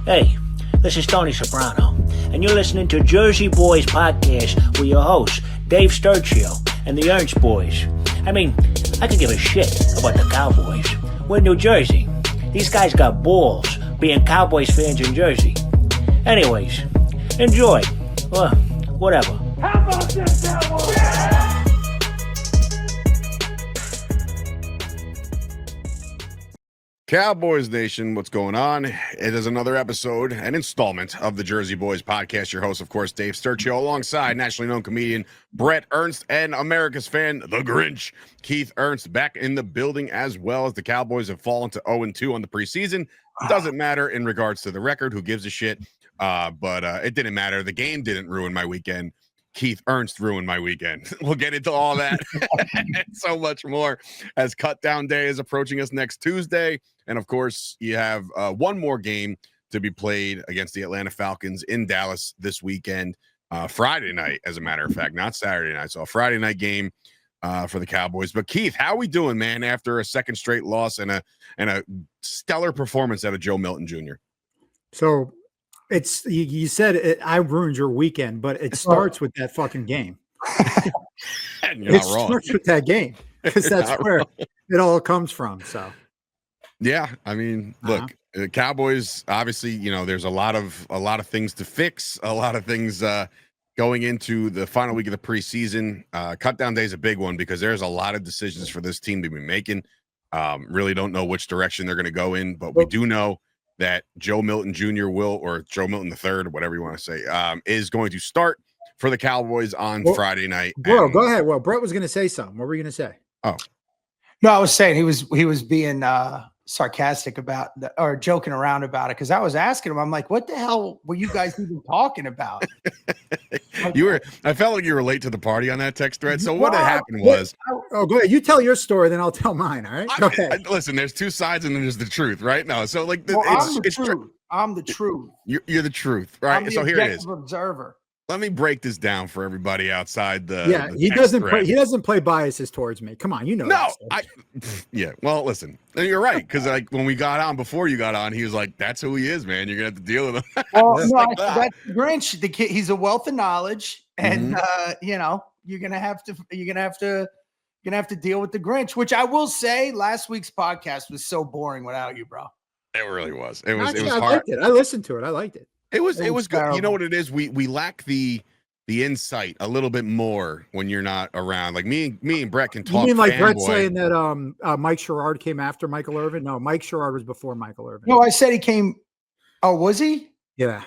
Hey, this is Tony Soprano, and you're listening to Jersey Boyz Podcast with your hosts, Dave Sturchio and the Ernst boys. I mean, I could give a shit about the Cowboys. We're in New Jersey. These guys got balls being Cowboys fans in Jersey. Anyways, enjoy. Well, whatever. How about this, Cowboys? Yeah! Cowboys Nation, what's going on? It is another episode, an installment of the Jersey Boyz Podcast. Your host, of course, Dave Sturchio, alongside nationally known comedian Bret, Ernst, and America's fan, the Grinch, Keith Ernst, back in the building, as well as the Cowboys have fallen to 0-2 on the preseason. Doesn't matter in regards to the record. Who gives a shit? But it didn't matter. The game didn't ruin my weekend. Keith Ernst ruined my weekend. We'll get into all that and so much more as Cut Down Day is approaching us next Tuesday. And, of course, you have one more game to be played against the Atlanta Falcons in Dallas this weekend, Friday night, as a matter of fact, not Saturday night. So a Friday night game for the Cowboys. But, Keith, how are we doing, man, after a second straight loss and a stellar performance out of Joe Milton Jr.? So it's you said it, I ruined your weekend, but it starts with that fucking game. It starts with that game because that's where it all comes from. So. Yeah, I mean, look, the Cowboys, obviously, you know, there's a lot of things to fix, a lot of things going into the final week of the preseason. Cut Down Day is a big one because there's a lot of decisions for this team to be making. Really don't know which direction they're going to go in, but we do know that Joe Milton Jr. or Joe Milton III, whatever you want to say, is going to start for the Cowboys on Friday night. Bro, go ahead. Well, Bret was going to say something. What were you going to say? Oh, no, I was saying he was being sarcastic about or joking around about it because I was asking him, I'm like, what the hell were you guys even talking about? I felt like you were late to the party on that text thread. So what had happened was, go ahead. You tell your story, then I'll tell mine. All right. Go ahead. Listen, there's two sides and then there's the truth, right? No, so like I'm the truth. You're the truth, right? I'm the so here it is. Observer. Let me break this down for everybody outside the he doesn't play biases towards me. Come on, you know. No, well, listen, you're right, because like when we got on before you got on, he was like, "That's who he is, man. You're gonna have to deal with him." Well, that's Grinch. The kid, he's a wealth of knowledge, and you know, you're gonna have to deal with the Grinch. Which I will say, last week's podcast was so boring without you, bro. It really was. It was I hard. liked it. I listened to it. I liked it. It was good. Terrible. You know what it is? We lack the insight a little bit more when you're not around. Like me and Bret can talk. You mean like Bret saying that Mike Sherrard came after Michael Irvin? No, Mike Sherrard was before Michael Irvin. No, I said he came. Oh, was he? Yeah.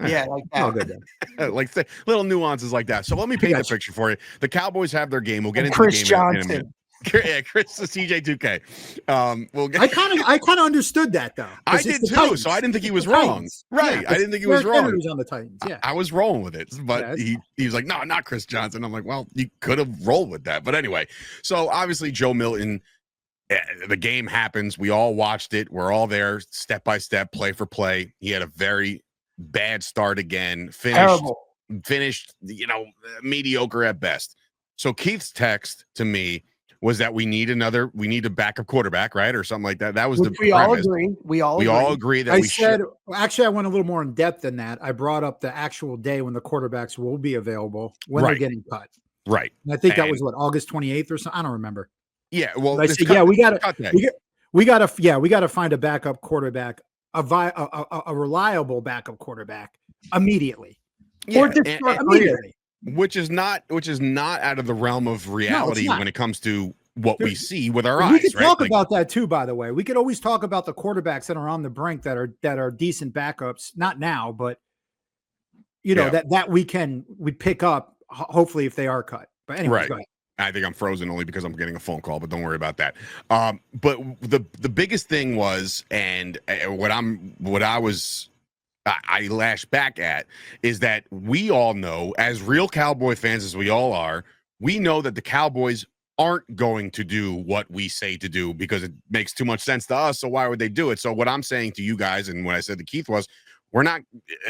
Yeah, like that. Oh, good. Like little nuances like that. So let me paint the picture for you. The Cowboys have their game. We'll get into Chris the game in a Johnson. minute. Yeah, Chris the CJ2K. I kind of understood that though. I did too. So I didn't think he was wrong. Right. Yeah, I didn't think he was wrong. He was on the Titans. Yeah. I was rolling with it, but he was like, no, not Chris Johnson. I'm like, well, you could have rolled with that. But anyway, so obviously Joe Milton, the game happens. We all watched it. We're all there step by step, play for play. He had a very bad start again. Finished, mediocre at best. So Keith's text to me was that we need a backup quarterback, right? Or something like that. That was the we premise. all agree. We all agree that actually, I went a little more in depth than that. I brought up the actual day when the quarterbacks will be available when they're getting cut. Right. And I think that was August 28th or something. I don't remember. Yeah. Well, I said, we gotta find a backup quarterback, a reliable backup quarterback immediately. Yeah, immediately. Which is not out of the realm of reality when it comes to what we see with our eyes. We could talk right? about that too, by the way. We could always talk about the quarterbacks that are on the brink that are decent backups. Not now, but that we pick up hopefully if they are cut. But anyway, go ahead. I think I'm frozen only because I'm getting a phone call, but don't worry about that. But the biggest thing was, and I lash back at is that we all know, as real Cowboy fans as we all are, we know that the Cowboys aren't going to do what we say to do because it makes too much sense to us. So why would they do it? So what I'm saying to you guys, and what I said to Keith was,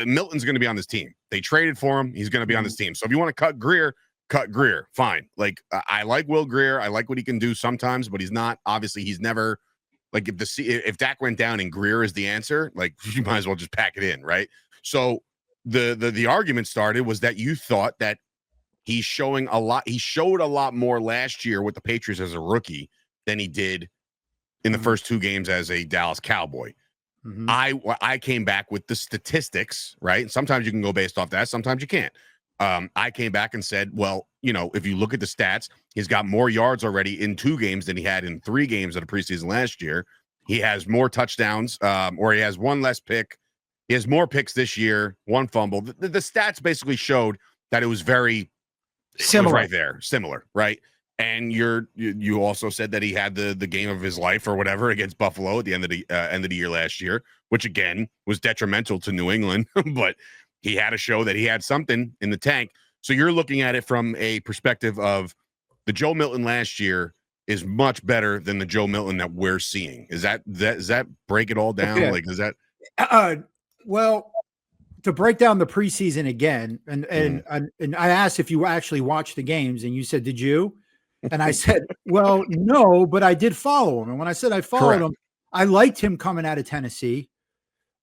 Milton's going to be on this team. They traded for him. He's going to be on this team. So if you want to cut Greer, fine. Like I like Will Greer. I like what he can do sometimes, but he's never Like if Dak went down and Greer is the answer, like you might as well just pack it in, right? So the argument started was that you thought that he's showing a lot. He showed a lot more last year with the Patriots as a rookie than he did in the first 2 games as a Dallas Cowboy. I came back with the statistics, right? Sometimes you can go based off that. Sometimes you can't. I came back and said, well, if you look at the stats, he's got more yards already in 2 games than he had in 3 games of the preseason last year. He has more touchdowns, or he has 1 less pick. He has more picks this year, 1 fumble. The stats basically showed that it was very similar, right there, similar, right? And you also said that he had the game of his life or whatever against Buffalo at the end of the year last year, which again was detrimental to New England, but he had to show that he had something in the tank. So you're looking at it from a perspective of the Joe Milton last year is much better than the Joe Milton that we're seeing. Does that break it all down? Yeah. Like, is that? Well, to break down the preseason again, and I asked if you actually watched the games, and you said, "Did you?" And I said, "Well, no, but I did follow him." And when I said I followed him, I liked him coming out of Tennessee.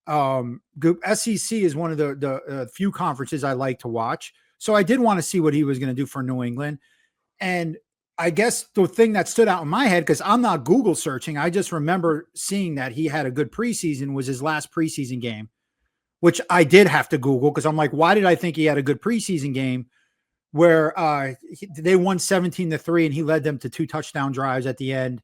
SEC is one of the few conferences I like to watch. So I did want to see what he was going to do for New England. And I guess the thing that stood out in my head, because I'm not Google searching, I just remember seeing that he had a good preseason, was his last preseason game, which I did have to Google because I'm like, why did I think he had a good preseason game where they won 17-3 and he led them to 2 touchdown drives at the end?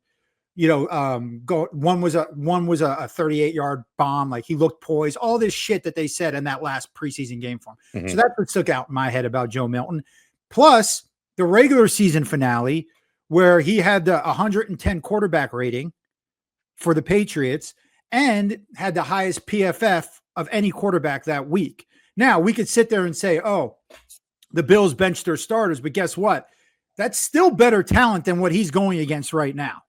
One was a 38-yard bomb. Like, he looked poised, all this shit that they said in that last preseason game for him. So that's what stuck out in my head about Joe Milton. Plus the regular season finale where he had the 110 quarterback rating for the Patriots and had the highest PFF of any quarterback that week. Now we could sit there and say, oh, the Bills benched their starters, but guess what? That's still better talent than what he's going against right now.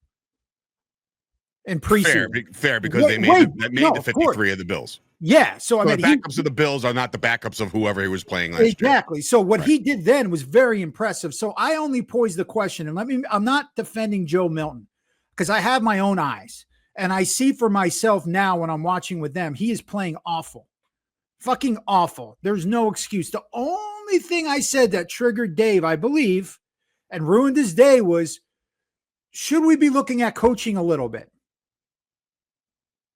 In preseason. Fair, because they made the 53 of the Bills. Yeah. So the backups of the Bills are not the backups of whoever he was playing last year. Exactly. So what he did then was very impressive. So I only posed the question, and I'm not defending Joe Milton because I have my own eyes and I see for myself now when I'm watching with them, he is playing awful. Fucking awful. There's no excuse. The only thing I said that triggered Dave, I believe, and ruined his day was, should we be looking at coaching a little bit?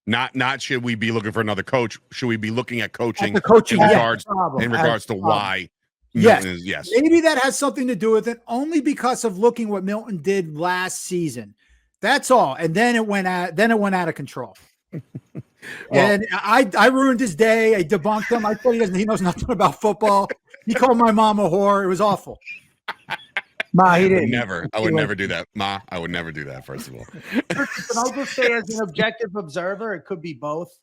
Not should we be looking for another coach? Should we be looking at coaching, in regards to why? Yes. Maybe that has something to do with it, only because of looking what Milton did last season. That's all. And then it went out of control. And I ruined his day. I debunked him. I thought he knows nothing about football. He called my mom a whore. It was awful. Ma, he didn't. I would never do that. Ma, I would never do that, first of all. And I'll just say, as an objective observer, it could be both.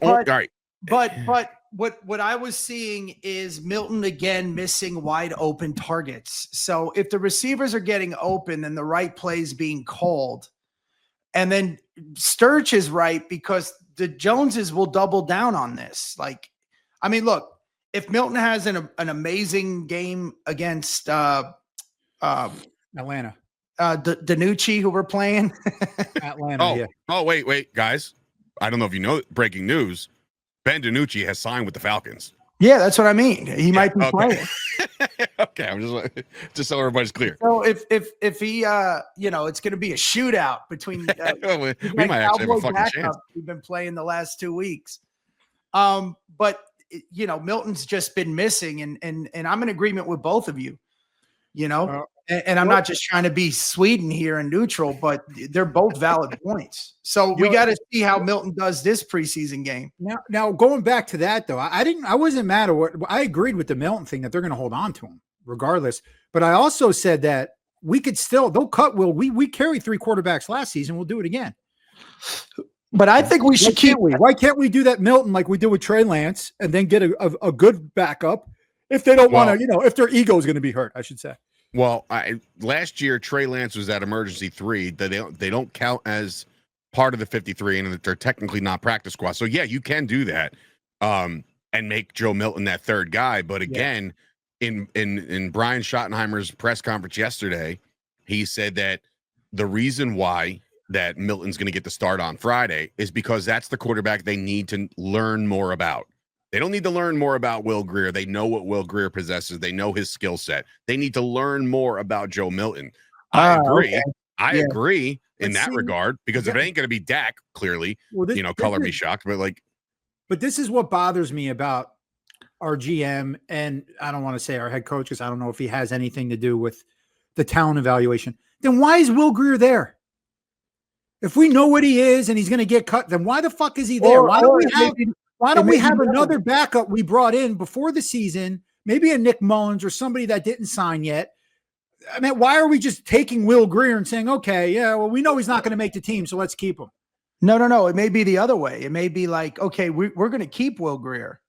All right. But what I was seeing is Milton again missing wide open targets. So if the receivers are getting open and the right plays being called, and then Sturch is right because the Joneses will double down on this. Like, I mean, look. If Milton has an amazing game against Atlanta, Danucci, who we're playing, Atlanta. Wait, guys! I don't know if you know. Breaking news: Ben DiNucci has signed with the Falcons. Yeah, that's what I mean. He might be playing. Okay, I'm just so everybody's clear. So if he, it's going to be a shootout between. We might actually have a fucking chance. We've been playing the last 2 weeks, but. Milton's just been missing, and I'm in agreement with both of you, and I'm not just trying to be Sweden here and neutral, but they're both valid points. So we got to see how Milton does this preseason game. Now going back to that though, I wasn't mad at I agreed with the Milton thing that they're going to hold on to him regardless. But I also said that we could they'll cut Will. We carried 3 quarterbacks last season. We'll do it again. But I think we should keep. Why can't we do that, Milton, like we did with Trey Lance, and then get a good backup if they don't want to, if their ego is going to be hurt, I should say. Well, last year Trey Lance was that emergency 3 that they don't count as part of the 53, and that they're technically not practice squad. So yeah, you can do that, and make Joe Milton that 3rd guy. But again, in Brian Schottenheimer's press conference yesterday, he said that the reason why that Milton's going to get the start on Friday is because that's the quarterback they need to learn more about. They don't need to learn more about Will Grier. They know what Will Grier possesses. They know his skill set. They need to learn more about Joe Milton. I agree. Okay. I agree in that regard, because if it ain't going to be Dak, clearly, color me shocked, but this is what bothers me about our GM, and I don't want to say our head coach because I don't know if he has anything to do with the talent evaluation. Then why is Will Grier there? If we know what he is and he's going to get cut, then why the fuck is he there? Why don't we have another backup we brought in before the season, maybe a Nick Mullins or somebody that didn't sign yet? I mean, why are we just taking Will Grier and saying, okay, yeah, well, we know he's not going to make the team, so let's keep him? No. It may be the other way. It may be like, okay, we're going to keep Will Grier,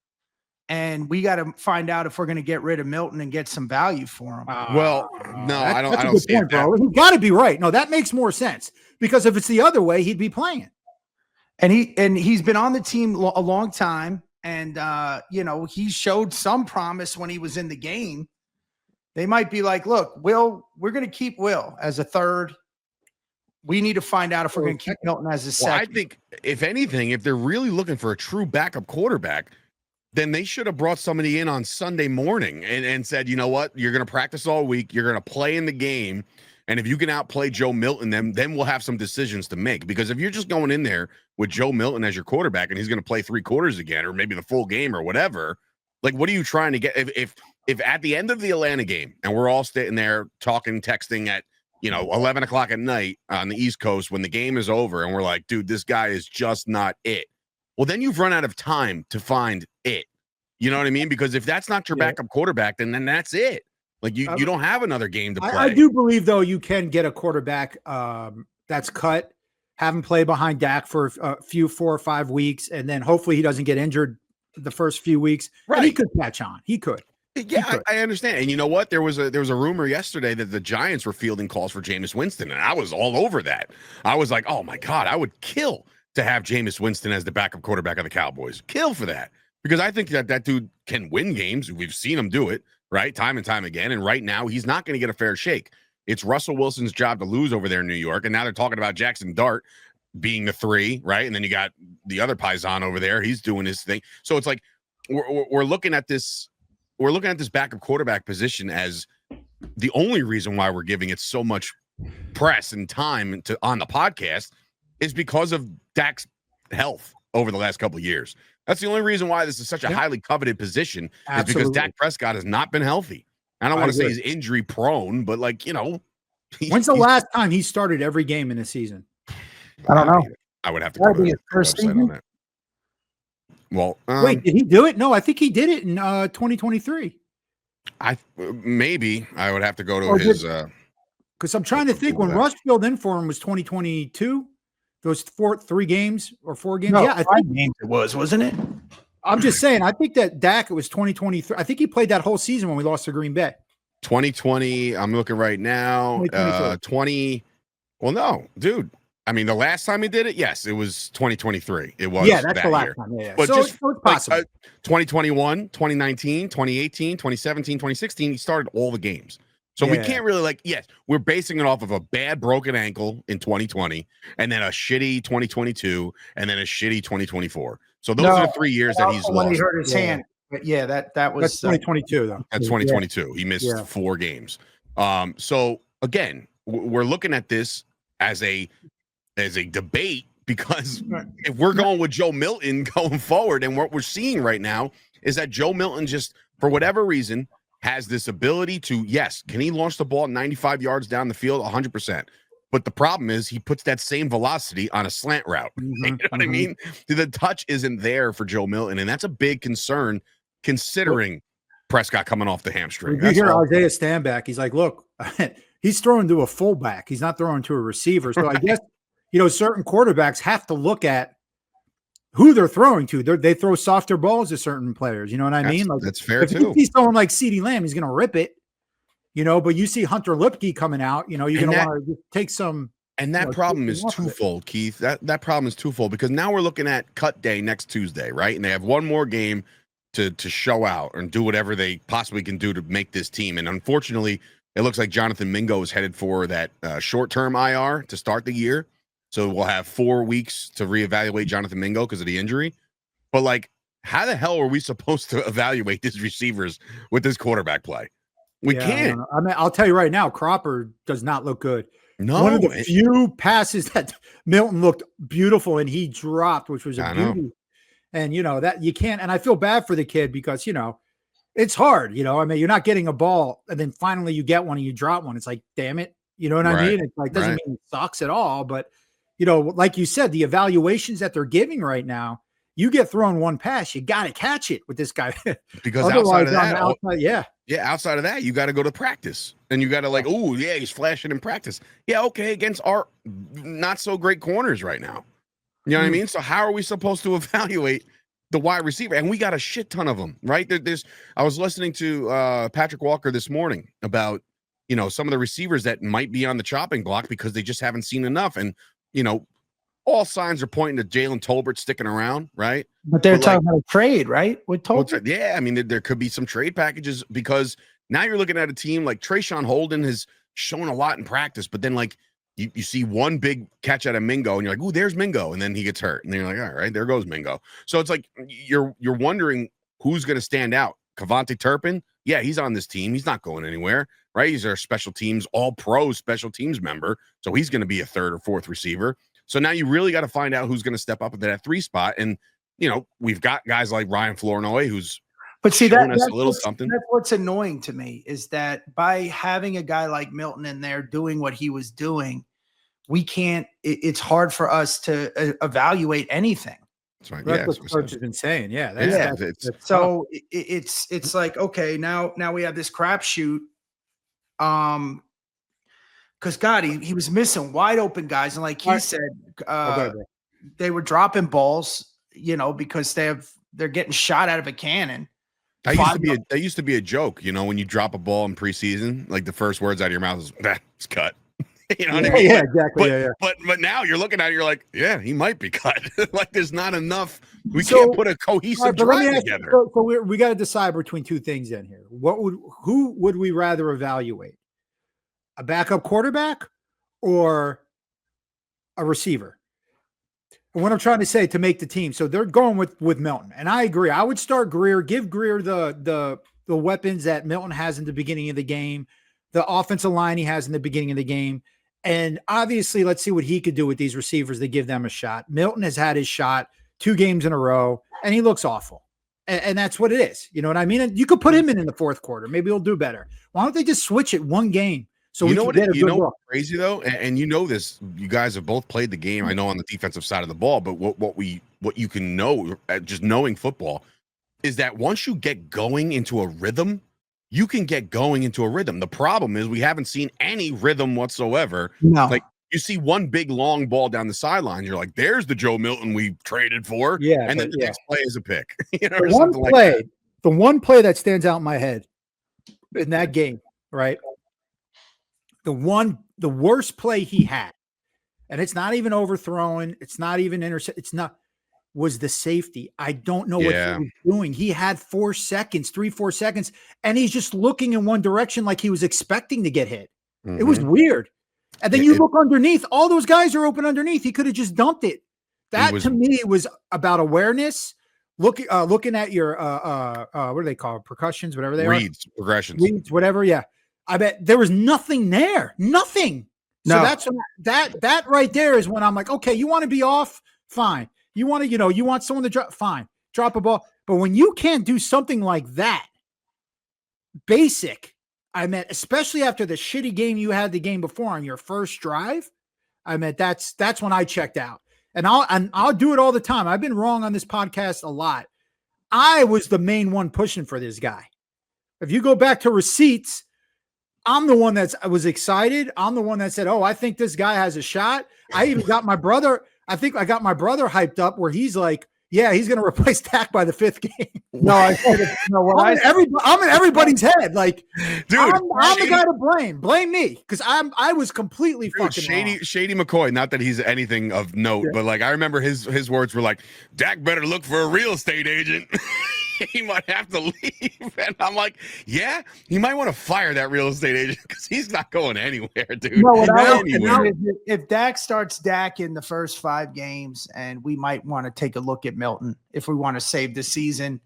and we got to find out if we're going to get rid of Milton and get some value for him. I don't see it. Bro. He's got to be right. No, that makes more sense, because if it's the other way, he'd be playing. And he's been on the team a long time, and he showed some promise when he was in the game. They might be like, look, Will, we're going to keep Will as a third. We need to find out if we're going to keep Milton as a second. Well, I think, if anything, if they're really looking for a true backup quarterback, then they should have brought somebody in on Sunday morning and said, you know what, you're going to practice all week. You're going to play in the game. And if you can outplay Joe Milton, then we'll have some decisions to make. Because if you're just going in there with Joe Milton as your quarterback and he's going to play 3 quarters again, or maybe the full game or whatever, like, what are you trying to get? If at the end of the Atlanta game and we're all sitting there talking, texting at 11 o'clock at night on the East Coast when the game is over, and we're like, dude, this guy is just not it. Well, then you've run out of time to find it. You know what I mean? Because if that's not your backup quarterback, then that's it. Like, you don't have another game to play. I do believe, though, you can get a quarterback that's cut, have him play behind Dak for a few 4 or 5 weeks, and then hopefully he doesn't get injured the first few weeks. Right. And he could catch on. He could. Yeah, I understand. And you know what? There was a rumor yesterday that the Giants were fielding calls for Jameis Winston, and I was all over that. I was like, oh my God, I would kill to have Jameis Winston as the backup quarterback of the Cowboys. Kill for that. Because I think that dude can win games. We've seen him do it, right? Time and time again. And right now, he's not going to get a fair shake. It's Russell Wilson's job to lose over there in New York. And now they're talking about Jackson Dart being the 3, right? And then you got the other Paisan over there. He's doing his thing. So it's like, we're looking at this. We're looking at this backup quarterback position as the only reason why we're giving it so much press and time on the podcast is because of Dak's health over the last couple of years. That's the only reason why this is such a highly coveted position. Absolutely. Is because Dak Prescott has not been healthy. I don't want to say he's injury prone, but when's the last time he started every game in a season? I don't know. I would have to go to the first season on that. Well, wait, did he do it? No, I think he did it in 2023. Maybe I would have to go to his. Because I'm trying to think when Russ filled in for him was 2022. Those 3 games or 4 games. No, yeah, 5 games it wasn't it? I'm just saying. I think that Dak, it was 2023. I think he played that whole season when we lost to Green Bay. 2020. I'm looking right now. 20. Well, no, dude. I mean, the last time he did it, yes, it was 2023. It was that's the last year. time. Yeah. But so just it's possible. 2021, 2019, 2018, 2017, 2016, he started all the games. So we can't really we're basing it off of a bad broken ankle in 2020 and then a shitty 2022 and then a shitty 2024. So those are the 3 years that he's lost. When he hurt his hand. Yeah, that was that's 2022 though. That's 2022. He missed 4 games. So again, we're looking at this as a debate, because if we're going with Joe Milton going forward, and what we're seeing right now is that Joe Milton just, for whatever reason, has this ability to, can he launch the ball 95 yards down the field? 100%. But the problem is he puts that same velocity on a slant route. You know what I mean? The touch isn't there for Joe Milton, and that's a big concern considering Prescott coming off the hamstring. You hear Isaiah Stanback, he's like, look, he's throwing to a fullback. He's not throwing to a receiver. So I guess, certain quarterbacks have to look at who they're throwing to. They throw softer balls to certain players. You know what I mean? Like, that's fair too. If you see someone like CeeDee Lamb, he's going to rip it. But you see Hunter Lipke coming out. You're going to want to take some. And that problem is twofold, Keith. That problem is twofold, because now we're looking at cut day next Tuesday, right? And they have one more game to show out and do whatever they possibly can do to make this team. And unfortunately, it looks like Jonathan Mingo is headed for that short-term IR to start the year. So we'll have 4 weeks to reevaluate Jonathan Mingo because of the injury. But like, how the hell are we supposed to evaluate these receivers with this quarterback play? We can't. I mean, I'll tell you right now, Cropper does not look good. No, one of the few passes that Milton looked beautiful and he dropped, which was a beauty. And that you can't. And I feel bad for the kid because it's hard. I mean, you're not getting a ball, and then finally you get one and you drop one. It's like, damn it. You know what I mean? It's like doesn't mean it sucks at all, but like you said, the evaluations that they're giving right now. You get thrown one pass, you got to catch it with this guy. Because outside of that, outside of that, you got to go to practice and you got to he's flashing in practice. Yeah, okay, against our not so great corners right now. You know what I mean? So how are we supposed to evaluate the wide receiver? And we got a shit ton of them, right? I was listening to Patrick Walker this morning about some of the receivers that might be on the chopping block because they just haven't seen enough, and all signs are pointing to Jalen Tolbert sticking around, right? But they're talking about a trade, right? With Tolbert? Yeah, I mean, there could be some trade packages because now you're looking at a team like Trayshawn Holden has shown a lot in practice, but then like you see one big catch out of Mingo and you're like, ooh, there's Mingo. And then he gets hurt. And then you're like, all right, there goes Mingo. So it's like you're wondering who's going to stand out. Kavonte Turpin, yeah, he's on this team. He's not going anywhere, right? He's our special teams, all pro special teams member. So he's going to be a third or fourth receiver. So now you really got to find out who's going to step up into that 3 spot. And, we've got guys like Ryan Flournoy, who's that's a little something. That's what's annoying to me is that by having a guy like Milton in there doing what he was doing, we can't, it's hard for us to evaluate anything. That's right. That's what Coach has been saying. Yeah. It's like, okay, now we have this crapshoot. Because God, he was missing wide open guys, and like he said, they were dropping balls, because they're getting shot out of a cannon. That used to be a joke, when you drop a ball in preseason, like the first words out of your mouth is "it's cut." You know what I mean? Yeah, exactly. But now you're looking at it, you're like, yeah, he might be cut. Like there's not enough. We can't put a cohesive drive together. So we got to decide between two things in here. Who would we rather evaluate? A backup quarterback or a receiver? And what I'm trying to say to make the team. So they're going with Milton. And I agree. I would start Greer, give Greer the weapons that Milton has in the beginning of the game, the offensive line he has in the beginning of the game. And obviously, let's see what he could do with these receivers to give them a shot. Milton has had his shot 2 games in a row, and he looks awful. And that's what it is. You know what I mean? And you could put him in the fourth quarter. Maybe he'll do better. Why don't they just switch it one game? So what's crazy though, and this, you guys have both played the game. I know on the defensive side of the ball, but what you can know, just knowing football, is that once you get going into a rhythm, you can get going into a rhythm. The problem is we haven't seen any rhythm whatsoever. No, like you see one big long ball down the sideline, you're like, "There's the Joe Milton we traded for." Yeah, and then the next play is a pick. The one play that stands out in my head in that game, right? The worst play he had, and it's not even overthrowing, it's not even was the safety. I don't know what he was doing. He had 4 seconds, 3-4 seconds, and he's just looking in one direction like he was expecting to get hit. Mm-hmm. It was weird. And then you look underneath, all those guys are open underneath. He could have just dumped it. To me was about awareness. Looking at your what do they call it? Percussions, whatever they are. Progressions. Reads, whatever, yeah. I bet there was nothing there. Nothing. So that's that right there is when I'm like, okay, you want to be off? Fine. You want to, you want someone to drop? Fine. Drop a ball. But when you can't do something like that, basic, especially after the shitty game you had the game before on your first drive, that's when I checked out. And I'll do it all the time. I've been wrong on this podcast a lot. I was the main one pushing for this guy. If you go back to receipts, I'm the one I was excited. I'm the one that said, "Oh, I think this guy has a shot." I even got my brother. I think I got my brother hyped up where he's like, "Yeah, he's going to replace Dak by the 5th game." No, I said, I'm in everybody's head. Like, dude, I'm the guy to blame. Blame me because I was completely fucking wrong. Shady McCoy. Not that he's anything of note, but like I remember his words were like, "Dak better look for a real estate agent." he might have to leave. And I'm like, yeah, you might want to fire that real estate agent because he's not going anywhere, dude. No, what I Anywhere. if Dak starts Dak in the first 5 games, and we might want to take a look at Milton if we want to save the season.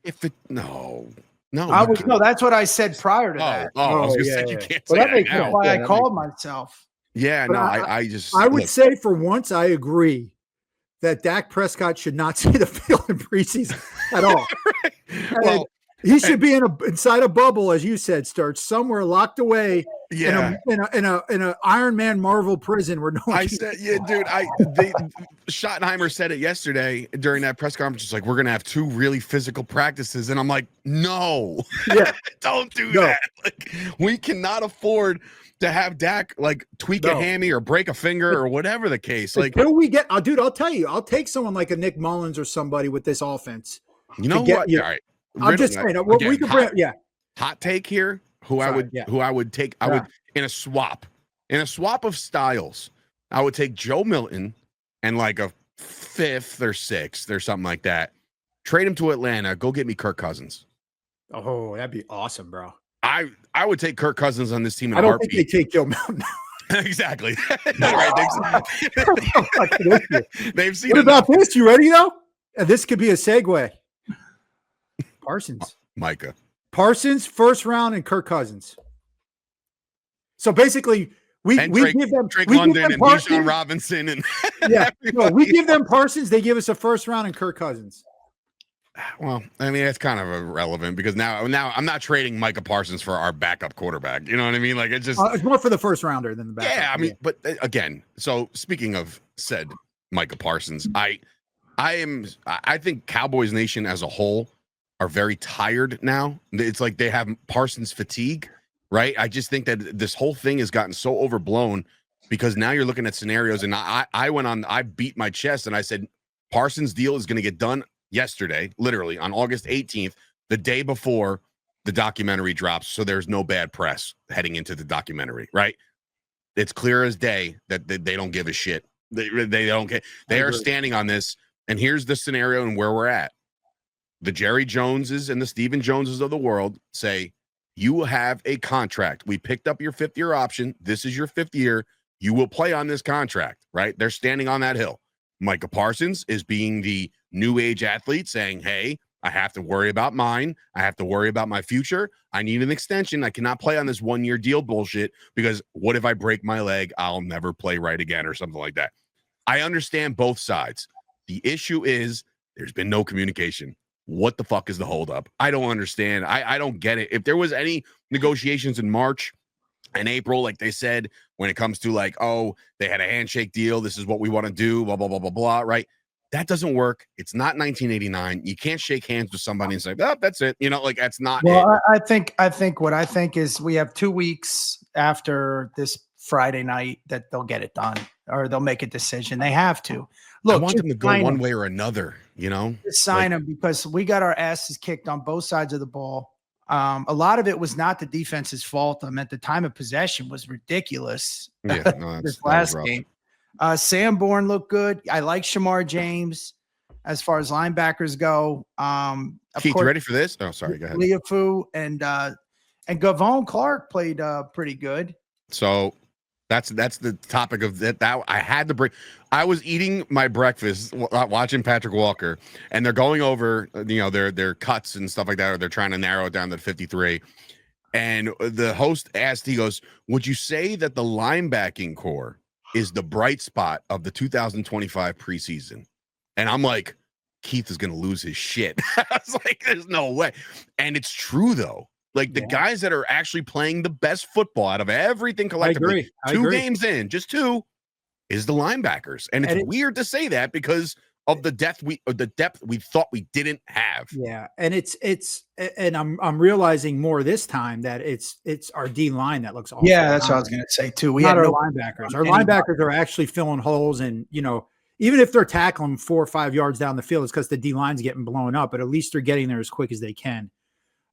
No, that's what I said prior to that. I was gonna say you can't say that now. That's why I called myself. Yeah, But no, I would say for once I agree that Dak Prescott should not see the field in preseason at all. Well, he should be inside a bubble, as you said, Sturch, somewhere locked away yeah, in a Iron Man Marvel prison where no one I said, yeah, dude. Schottenheimer said it yesterday during that press conference. It's like, we're gonna have 2 really physical practices, and I'm like, no, don't do that. Like, we cannot afford to have Dak like tweak a hammy or break a finger or whatever the case. Like, until we get, dude, I'll tell you, I'll take someone like a Nick Mullins or somebody with this offense. You know what? All right, I'm just saying. We could bring, hot take here. Who I would take. I would in a swap of styles. I would take Joe Milton and like a 5th or 6th or something like that. Trade him to Atlanta. Go get me Kirk Cousins. Oh, that'd be awesome, bro. I would take Kirk Cousins on this team in I a don't heartbeat. think they take Joe Milton. Exactly. Right, they've seen. What about this? You ready though? This could be a segue. Parsons. Micah Parsons, first round, and Kirk Cousins. So basically, we give them Drake we London give them and Parsons. Bijan Robinson and We give them Parsons. They give us a first round and Kirk Cousins. Well, I mean, that's kind of irrelevant because now I'm not trading Micah Parsons for our backup quarterback. You know what I mean? Like, it's just it's more for the first rounder than the backup. Yeah, I mean, but again, so speaking of said Micah Parsons, I think Cowboys Nation as a whole are very tired now. It's like they have Parsons fatigue, right? I just think that this whole thing has gotten so overblown because now you're looking at scenarios, and I beat my chest and I said Parsons' deal is going to get done yesterday, literally on August 18th, the day before the documentary drops. So there's no bad press heading into the documentary, right? It's clear as day that they don't give a shit. They don't care. They are standing on this. And here's the scenario and where we're at. The Jerry Joneses and the Stephen Joneses of the world say, you have a contract. We picked up your 5th-year option. This is your 5th year. You will play on this contract, right? They're standing on that hill. Micah Parsons is being the new age athlete saying, hey, I have to worry about mine. I have to worry about my future. I need an extension. I cannot play on this 1-year deal bullshit because what if I break my leg? I'll never play right again or something like that. I understand both sides. The issue is there's been no communication. What the fuck is the holdup? I don't understand. I don't get it. If there was any negotiations in March and April, like they said, when it comes to like, oh, they had a handshake deal. This is what we want to do, blah, blah, blah, blah, blah, right? That doesn't work. It's not 1989. You can't shake hands with somebody and say, oh, that's it. You know, like that's not it. I think what I think is we have 2 weeks after this Friday night that they'll get it done or they'll make a decision. They have to. Look, I want them to go one way or another, you know? Just sign them because we got our asses kicked on both sides of the ball. A lot of it was not the defense's fault. I meant the time of possession was ridiculous. Yeah, no, this last game. Sanborn looked good. I like Shamar James as far as linebackers go. Keith, you ready for this? Oh, sorry. Go ahead. Leafu and Gavone Clark played pretty good. So that's the topic of that I had to bring. I was eating my breakfast watching Patrick Walker, and they're going over, you know, their cuts and stuff like that, or they're trying to narrow it down to 53. And the host asked, he goes, would you say that the linebacking core is the bright spot of the 2025 preseason? And I'm like, Keith is going to lose his shit. I was like, there's no way. And it's true, though. Like the guys that are actually playing the best football out of everything collectively, I agree. games in, just 2, is the linebackers. And it's weird to say that because of the depth we thought we didn't have. Yeah, and and I'm realizing more this time that it's our D line that looks awful. Yeah, that's what I was going to say too. We had our linebackers. Our linebackers are actually filling holes, and you know, even if they're tackling 4 or 5 yards down the field, it's because the D line's getting blown up. But at least they're getting there as quick as they can,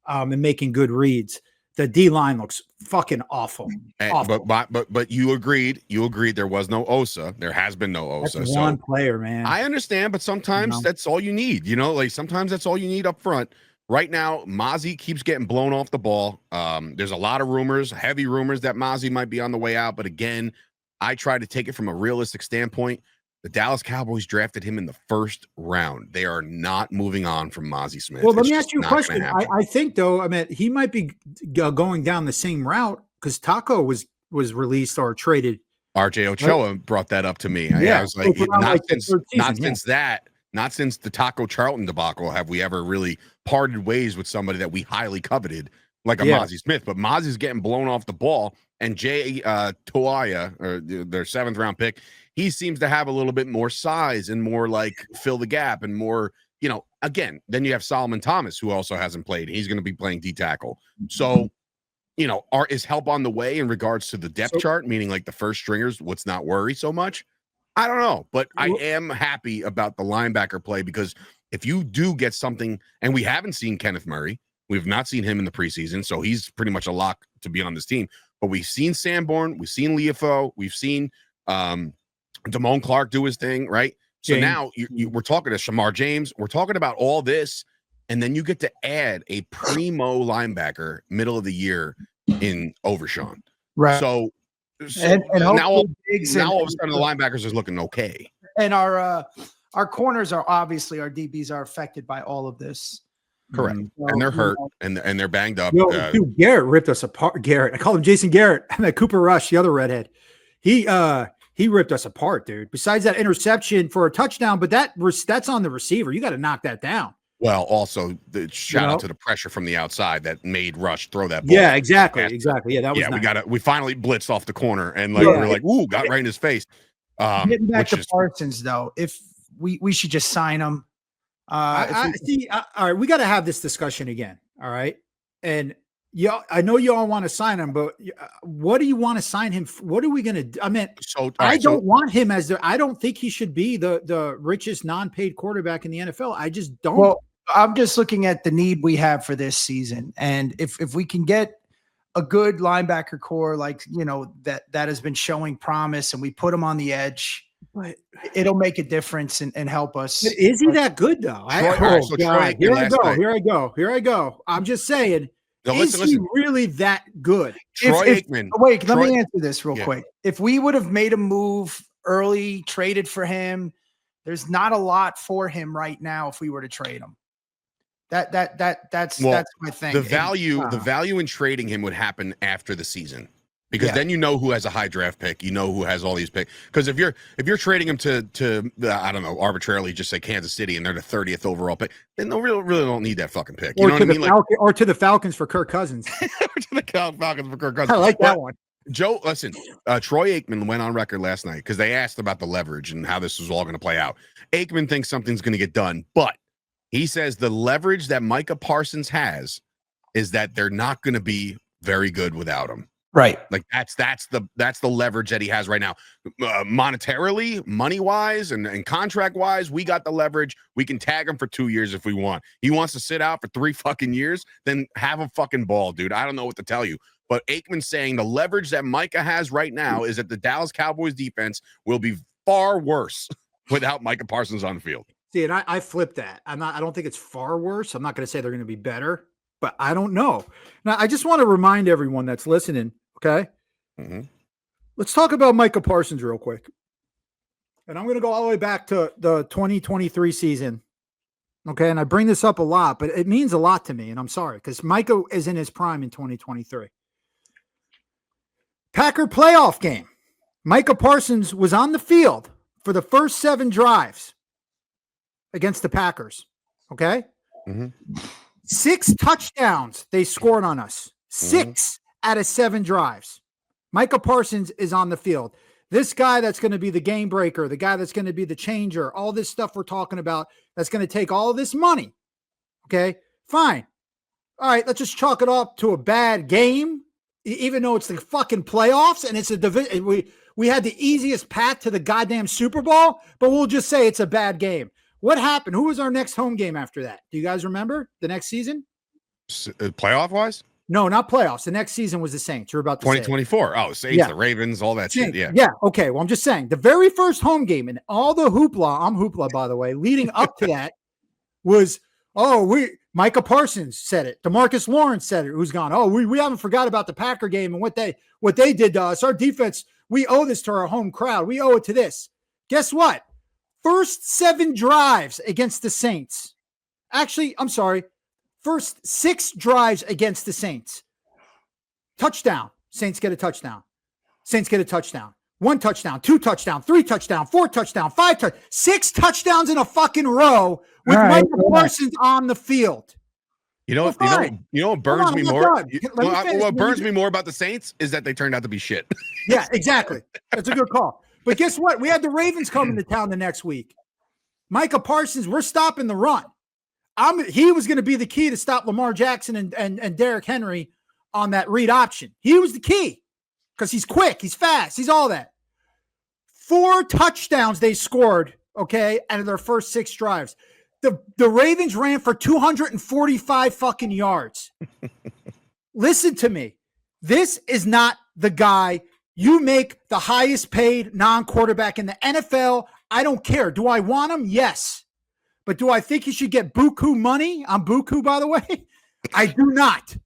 and making good reads. The D line looks fucking awful. Awful. But you agreed there was no Osa. There has been no Osa. That's one player, man. I understand, but sometimes that's all you need. You know, like sometimes that's all you need up front. right now, Mozzie keeps getting blown off the ball. There's a lot of rumors, heavy rumors that Mozzie might be on the way out. But again, I try to take it from a realistic standpoint. The Dallas Cowboys drafted him in the first round. They are not moving on from Mozzie Smith. Well, let me ask you a question. I think, though, I mean, he might be going down the same route because Taco was released or traded. RJ Ochoa brought that up to me. I was like, not since the Taco Charlton debacle have we ever really parted ways with somebody that we highly coveted like a Mozzie Smith. But Mozzie's getting blown off the ball, and Jay Toia, or their 7th round pick, he seems to have a little bit more size and more like fill the gap and more, again, then you have Solomon Thomas, who also hasn't played. He's going to be playing D tackle. So, is help on the way in regards to the depth chart, meaning like the first stringers, let's not worry so much. I don't know, but I am happy about the linebacker play because if you do get something, and we haven't seen Kenneth Murray, we've not seen him in the preseason, so he's pretty much a lock to be on this team. But we've seen Sanborn, we've seen Leofo, we've seen Damone Clark do his thing, right? So now we're talking to Shamar James. We're talking about all this, and then you get to add a primo linebacker middle of the year in Overshawn. Right. So and now all of a sudden the linebackers is looking okay. And our corners are obviously, our DBs are affected by all of this. Correct. And they're hurt and they're banged up. Dude, Garrett ripped us apart. Garrett. I call him Jason Garrett. And that Cooper Rush, the other redhead. He ripped us apart, dude. Besides that interception for a touchdown, but that's on the receiver. You got to knock that down. Well, also the shout out to the pressure from the outside that made Rush throw that ball. Yeah, exactly. Yeah, that was nice. We finally blitzed off the corner and we were like, ooh, got right in his face. Getting back to Parsons though, if we should just sign him. All right, we got to have this discussion again. All right. And I know y'all want to sign him, but what do you want to sign him for? What are we going to do? I mean, I don't want him I don't think he should be the richest non-paid quarterback in the NFL. I just don't. Well, I'm just looking at the need we have for this season. And if we can get a good linebacker core, like, that has been showing promise, and we put him on the edge, but it'll make a difference and help us. But is he that good though? Here I go. I'm just saying, is he really that good? Troy Aikman. Let me answer this real quick. If we would have made a move early, traded for him, there's not a lot for him right now if we were to trade him. That's my thing. The value in trading him would happen after the season. Because then who has a high draft pick, who has all these picks. Because if you're trading him to I don't know, arbitrarily just say Kansas City and they're the 30th overall pick, then they really don't need that fucking pick. You know what I mean? Or to the Falcons for Kirk Cousins. Falcons for Kirk Cousins. I like that one. Joe, listen, Troy Aikman went on record last night because they asked about the leverage and how this was all going to play out. Aikman thinks something's going to get done, but he says the leverage that Micah Parsons has is that they're not going to be very good without him. Right. Like that's the leverage that he has right now. Monetarily, money-wise, and contract-wise, we got the leverage. We can tag him for 2 years if we want. He wants to sit out for 3 fucking years, then have a fucking ball, dude. I don't know what to tell you. But Aikman's saying the leverage that Micah has right now is that the Dallas Cowboys defense will be far worse without Micah Parsons on the field. See, and I flipped that. I don't think it's far worse. I'm not going to say they're going to be better, but I don't know. Now, I just want to remind everyone that's listening, okay? Mm-hmm. Let's talk about Micah Parsons real quick. And I'm going to go all the way back to the 2023 season, okay? And I bring this up a lot, but it means a lot to me, and I'm sorry, because Micah is in his prime in 2023. Packer playoff game. Micah Parsons was on the field for the first 7 drives against the Packers, okay? Mm-hmm. 6 touchdowns they scored on us. 6 out of 7 drives. Micah Parsons is on the field. This guy that's going to be the game breaker, the guy that's going to be the changer, all this stuff we're talking about, that's going to take all of this money. Okay, fine. All right, let's just chalk it up to a bad game, even though it's the fucking playoffs and it's a division. We had the easiest path to the goddamn Super Bowl, but we'll just say it's a bad game. What happened? Who was our next home game after that? Do you guys remember the next season? Playoff wise? No, not playoffs. The next season was the Saints. You're about to 2024. Oh, Saints, the Ravens, all that shit. Yeah. Yeah. Okay. Well, I'm just saying the very first home game and all the hoopla, I'm hoopla, by the way, leading up to that was, Micah Parsons said it. DeMarcus Lawrence said it. Who's gone? Oh, we haven't forgot about the Packer game and what they did to us. Our defense, we owe this to our home crowd. We owe it to this. Guess what? First 7 drives against the Saints. Actually, I'm sorry. First 6 drives against the Saints. Touchdown. Saints get a touchdown. Saints get a touchdown. 1 touchdown, 2 touchdown, 3 touchdown, 4 touchdown, 5 touchdown, 6 touchdowns in a fucking row with Micah Parsons on the field. You know what burns me more? What burns me more about the Saints is that they turned out to be shit. Yeah, exactly. That's a good call. But guess what? We had the Ravens coming to town the next week. Micah Parsons, we're stopping the run. He was going to be the key to stop Lamar Jackson and Derrick Henry on that read option. He was the key because he's quick, he's fast, he's all that. 4 touchdowns they scored, okay, out of their first 6 drives. The Ravens ran for 245 fucking yards. Listen to me. This is not the guy. You make the highest paid non-quarterback in the NFL. I don't care. Do I want him? Yes. But do I think he should get buku money? I'm buku, by the way. I do not.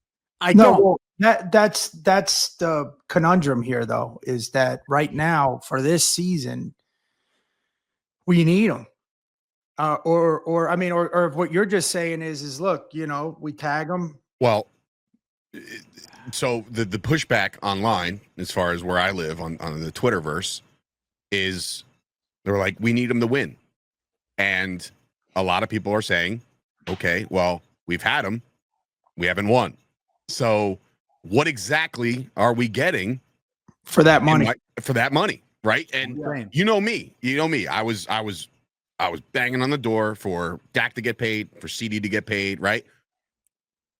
I don't. Well, that's the conundrum here, though, is that right now for this season, we need him. Or what you're just saying is look, we tag them. Well, so the pushback online, as far as where I live on the Twitterverse, is they're like, we need him to win. And a lot of people are saying, okay, well, we've had him. We haven't won. So what exactly are we getting for that money? Right? And you know me. I was banging on the door for Dak to get paid, for CD to get paid, right?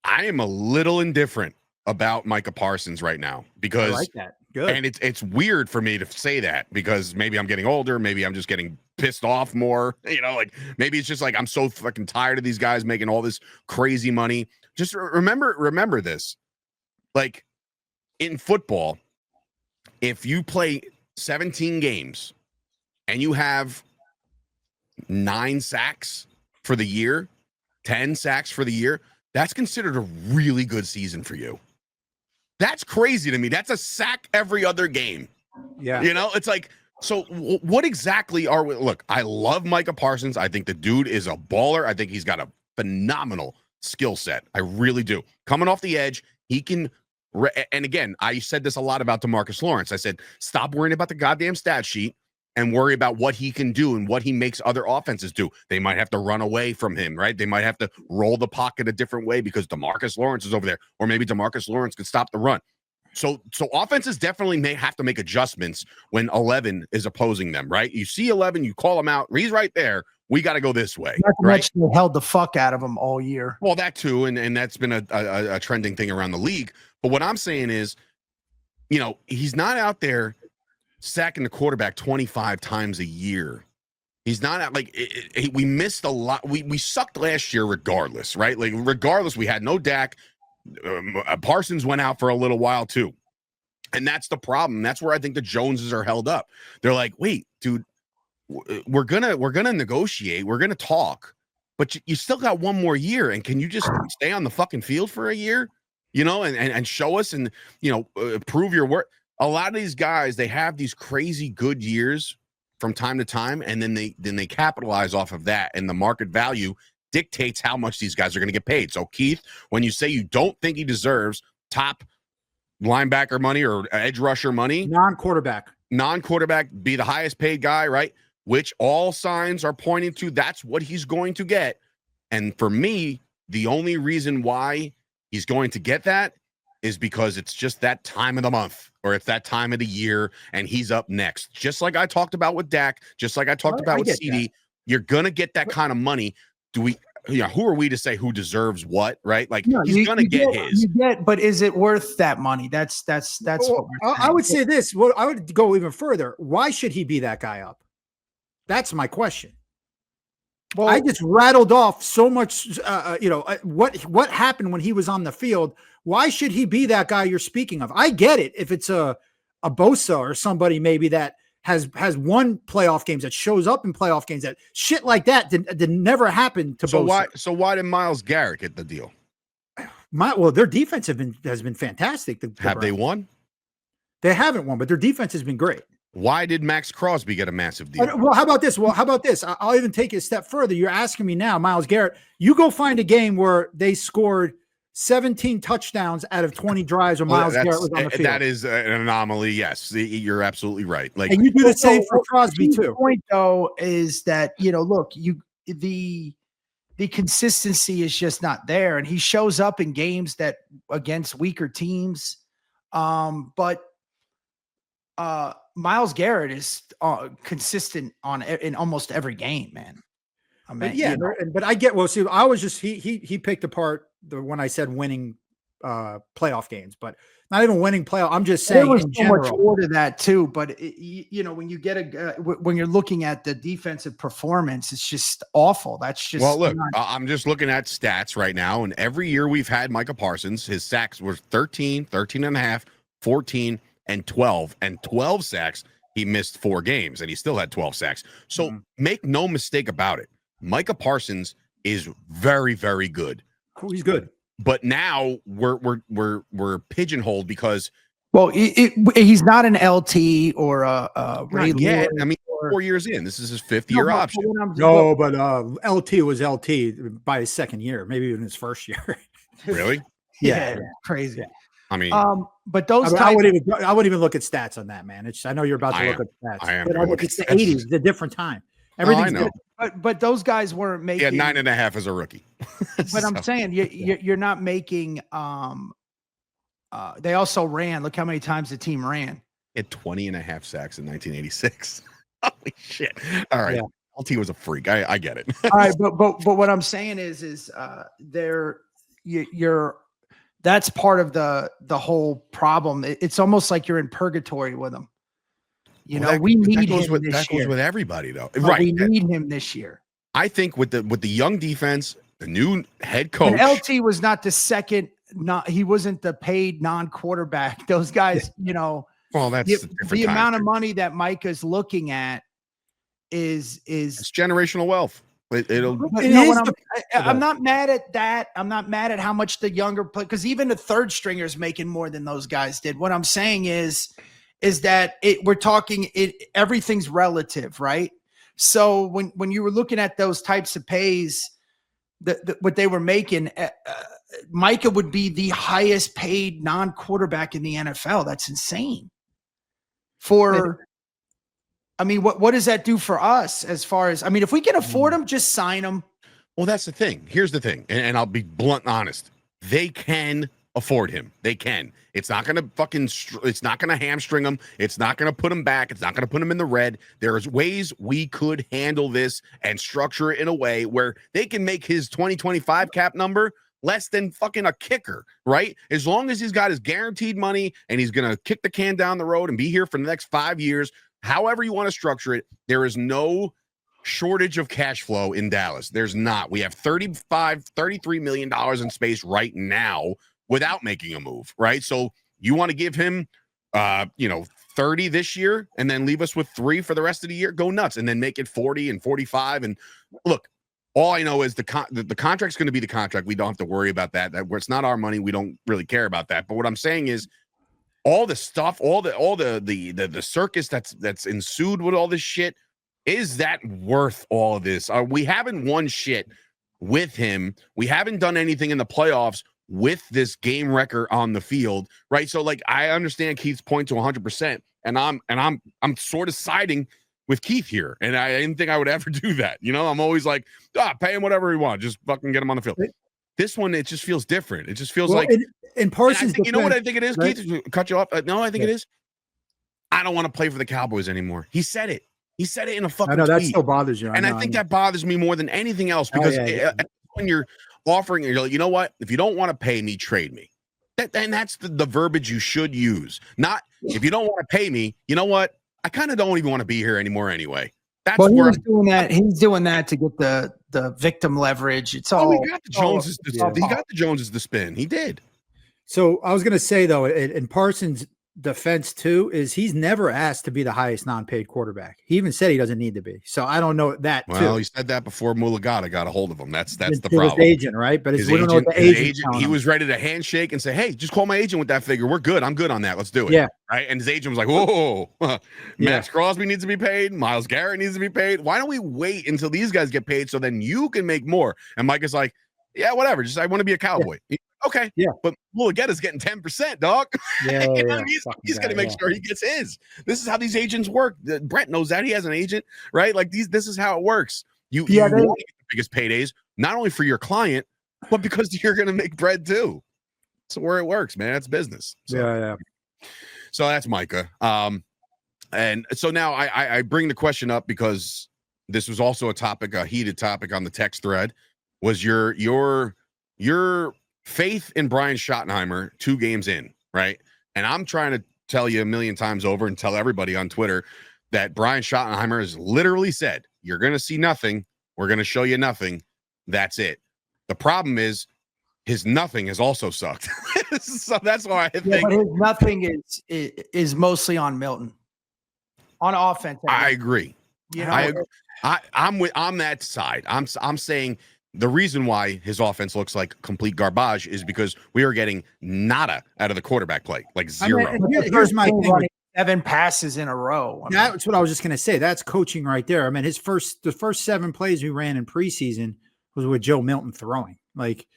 I am a little indifferent about Micah Parsons right now because I like that. Good. And it's weird for me to say that because maybe I'm getting older, maybe I'm just getting pissed off more, like maybe it's just like I'm so fucking tired of these guys making all this crazy money. Just remember this. Like in football, if you play 17 games and you have 9 sacks for the year, 10 sacks for the year, that's considered a really good season for you. That's crazy to me. That's a sack every other game. Yeah. It's like, so what exactly are we? Look, I love Micah Parsons. I think the dude is a baller. I think he's got a phenomenal skill set. I really do. Coming off the edge, he can. And again, I said this a lot about DeMarcus Lawrence. I said, stop worrying about the goddamn stat sheet and worry about what he can do and what he makes other offenses do. They might have to run away from him, right? They might have to roll the pocket a different way because DeMarcus Lawrence is over there, or maybe DeMarcus Lawrence could stop the run. So offenses definitely may have to make adjustments when 11 is opposing them, right? You see 11, you call him out. He's right there. We got to go this way, right? They held the fuck out of him all year. Well, that too, and that's been a trending thing around the league. But what I'm saying is, he's not out there sacking the quarterback 25 times a year. He's not out we missed a lot. We sucked last year regardless, right? Like regardless, we had no Dak. Parsons went out for a little while too. And that's the problem. That's where I think the Joneses are held up. They're like, wait, dude, we're gonna negotiate. We're gonna talk, but you still got one more year. And can you just stay on the fucking field for a year, and show us and, prove your work. A lot of these guys, they have these crazy good years from time to time, and then they capitalize off of that, and the market value dictates how much these guys are going to get paid. So, Keith, when you say you don't think he deserves top linebacker money or edge rusher money, non-quarterback, be the highest paid guy, right? Which all signs are pointing to that's what he's going to get. And for me, the only reason why he's going to get that is because it's just that time of the month or it's that time of the year and he's up next. Just like I talked about with Dak, just like I talked about with CD, you're going to get that kind of money. Who are we to say who deserves what, right? Like he's going to get his. But is it worth that money? That's what we're saying. I would say this. Well, I would go even further. Why should he be that guy up? That's my question. Well, I just rattled off so much, what happened when he was on the field. Why should he be that guy you're speaking of? I get it. If it's a Bosa or somebody maybe that has won playoff games, that shows up in playoff games, that shit like that did never happen to Bosa. So why did Myles Garrett get the deal? Well, their defense has been fantastic. Have they won? They haven't won, but their defense has been great. Why did Max Crosby get a massive deal? Well, how about this? I'll even take it a step further. You're asking me now, Myles Garrett, you go find a game where they scored 17 touchdowns out of 20 drives when Myles Garrett was on the field. That is an anomaly. Yes, you're absolutely right. Like, and you do the same for Crosby too. The point though is that, look, the consistency is just not there, and he shows up in games that against weaker teams. But Myles Garrett is consistent in almost every game, man. I mean, but I get, see, I was just, he picked apart when I said winning playoff games, but not even winning playoff. I'm just saying there was in so general. much more to that too. But when you get when you're looking at the defensive performance, it's just awful. That's just, well, look, I'm just looking at stats right now, and every year we've had Micah Parsons, his sacks were 13 and a half, 14 and 12, and 12 sacks. He missed 4 games and he still had 12 sacks. So make no mistake about it. Micah Parsons is very, very good. Oh, he's good. But now we're pigeonholed because he's not an LT or a Ray yet. Lewis. I mean, 4 years in, this is his 5th year option. But LT was LT by his 2nd year, maybe even his 1st year. Really? Yeah, crazy. Yeah. I mean, but those I wouldn't even look at stats on that, man. I know you're about to look at stats. I am. It's the 80s. It's a different time. Everything's I know. But those guys weren't making. Yeah, 9.5 as a rookie. But I'm saying you're not making. They also ran. Look how many times the team ran. He had 20 and a half sacks in 1986. Holy shit! All right, LT was a freak. I get it. All right, but what I'm saying is you're. That's part of the whole problem. It's almost like you're in purgatory with him. We need him this year. Goes with everybody, though. But right? We need him this year. I think with the young defense, the new head coach. And LT was not the second. He wasn't the paid non-quarterback. Those guys, Well, that's the amount of money that Micah's looking at is it's generational wealth. I'm not mad at that. I'm not mad at how much the younger play, because even the third stringers making more than those guys did. What I'm saying is that everything's relative, right? So when you were looking at those types of pays, what they were making, Micah would be the highest paid non-quarterback in the NFL. That's insane. What does that do for us as far as, if we can afford them, just sign them. Well, that's the thing. Here's the thing. And I'll be blunt and honest. They can afford him. They can. It's not going to it's not going to hamstring him. It's not going to put him back. It's not going to put him in the red. There's ways we could handle this and structure it in a way where they can make his 2025 cap number less than fucking a kicker, right? As long as he's got his guaranteed money and he's going to kick the can down the road and be here for the next 5 years. However you want to structure it, there is no shortage of cash flow in Dallas. There's not. We have $33 million in space right now without making a move, right? So you want to give him, 30 this year and then leave us with 3 for the rest of the year? Go nuts, and then make it 40 and 45. And look, all I know is the contract's going to be the contract. We don't have to worry about that. It's not our money. We don't really care about that. But what I'm saying is, all the stuff, all the circus that's ensued with all this shit, is that worth all of this? We haven't won shit with him. We haven't done anything in the playoffs with this game record on the field, right? So, I understand Keith's point to 100%, and I'm sort of siding with Keith here, and I didn't think I would ever do that. I'm always like, pay him whatever he wants, just fucking get him on the field. This one, it just feels different. It just feels like. In Parsons, you know what I think it is, right? Keith? Cut you off. No, I think it is. I don't want to play for the Cowboys anymore. He said it. He said it in a fucking I know that tweet. still bothers you. I think that bothers me more than anything else, because when you're offering, you're like, you know what? If you don't want to pay me, trade me. And that's the verbiage you should use. Not, if you don't want to pay me, you know what? I kind of don't even want to be here anymore anyway. That's where he's doing that. He's doing that to get the victim leverage. It's all. He got the Joneses. He got the Joneses to spin. He did. So I was going to say, though, in Parsons, defense too is he's never asked to be the highest non-paid quarterback. He even said he doesn't need to be. So I don't know that Well, too. he said that before Mulugata got a hold of him. That's the His problem. agent, right? But His we don't know what the agent. He was ready to handshake and say, "Hey, just call my agent with that figure. We're good. I'm good on that. Let's do it." Yeah. Right. And his agent was like, "Whoa, Max Crosby needs to be paid. Myles Garrett needs to be paid. Why don't we wait until these guys get paid so then you can make more?" And Mike is like, "Yeah, whatever. Just I want to be a Cowboy." Yeah. Okay. Yeah. But Mulugata's getting 10%, dog. Yeah. You know, he's going to make sure he gets his. This is how these agents work. Bret knows that. He has an agent, right? Like this is how it works. You want to get the biggest paydays, not only for your client, but because you're going to make bread too. That's where it works, man. It's business. So, yeah. So that's Micah. And so now I bring the question up because this was also a heated topic on the text thread. Was your faith in Brian Schottenheimer 2 games in, right? And I'm trying to tell you a million times over and tell everybody on Twitter that Brian Schottenheimer has literally said, "You're going to see nothing. We're going to show you nothing. That's it." The problem is his nothing has also sucked. So that's why I think but his nothing is mostly on Milton on offense. I agree. You know, I agree. I'm on that side. I'm saying the reason why his offense looks like complete garbage is because we are getting nada out of the quarterback play, like zero. I mean, here's my thing. 7 passes in a row. That's what I was just going to say. That's coaching right there. I mean, the first 7 plays we ran in preseason was with Joe Milton throwing. Like,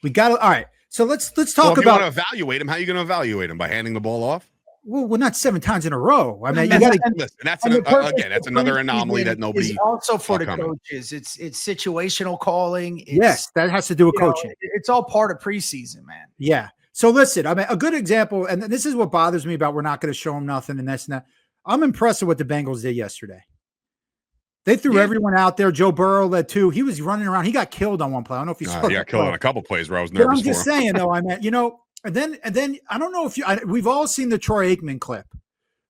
we got to. All right. So let's talk about. You want to evaluate him. How are you going to evaluate him? By handing the ball off? Well, not 7 times in a row. I mean, you got to listen. That's that's another anomaly that nobody. Is also for the coaches. It's situational calling. Yes, that has to do with coaching. It's all part of preseason, man. Yeah. So listen, I mean, a good example, and this is what bothers me about we're not going to show him nothing and that's not. I'm impressed with what the Bengals did yesterday. They threw everyone out there. Joe Burrow led 2. He was running around. He got killed on one play. I don't know if you saw. He got killed on a couple plays where I was nervous. But I'm just saying, though. I mean, and then I don't know if we've all seen the Troy Aikman clip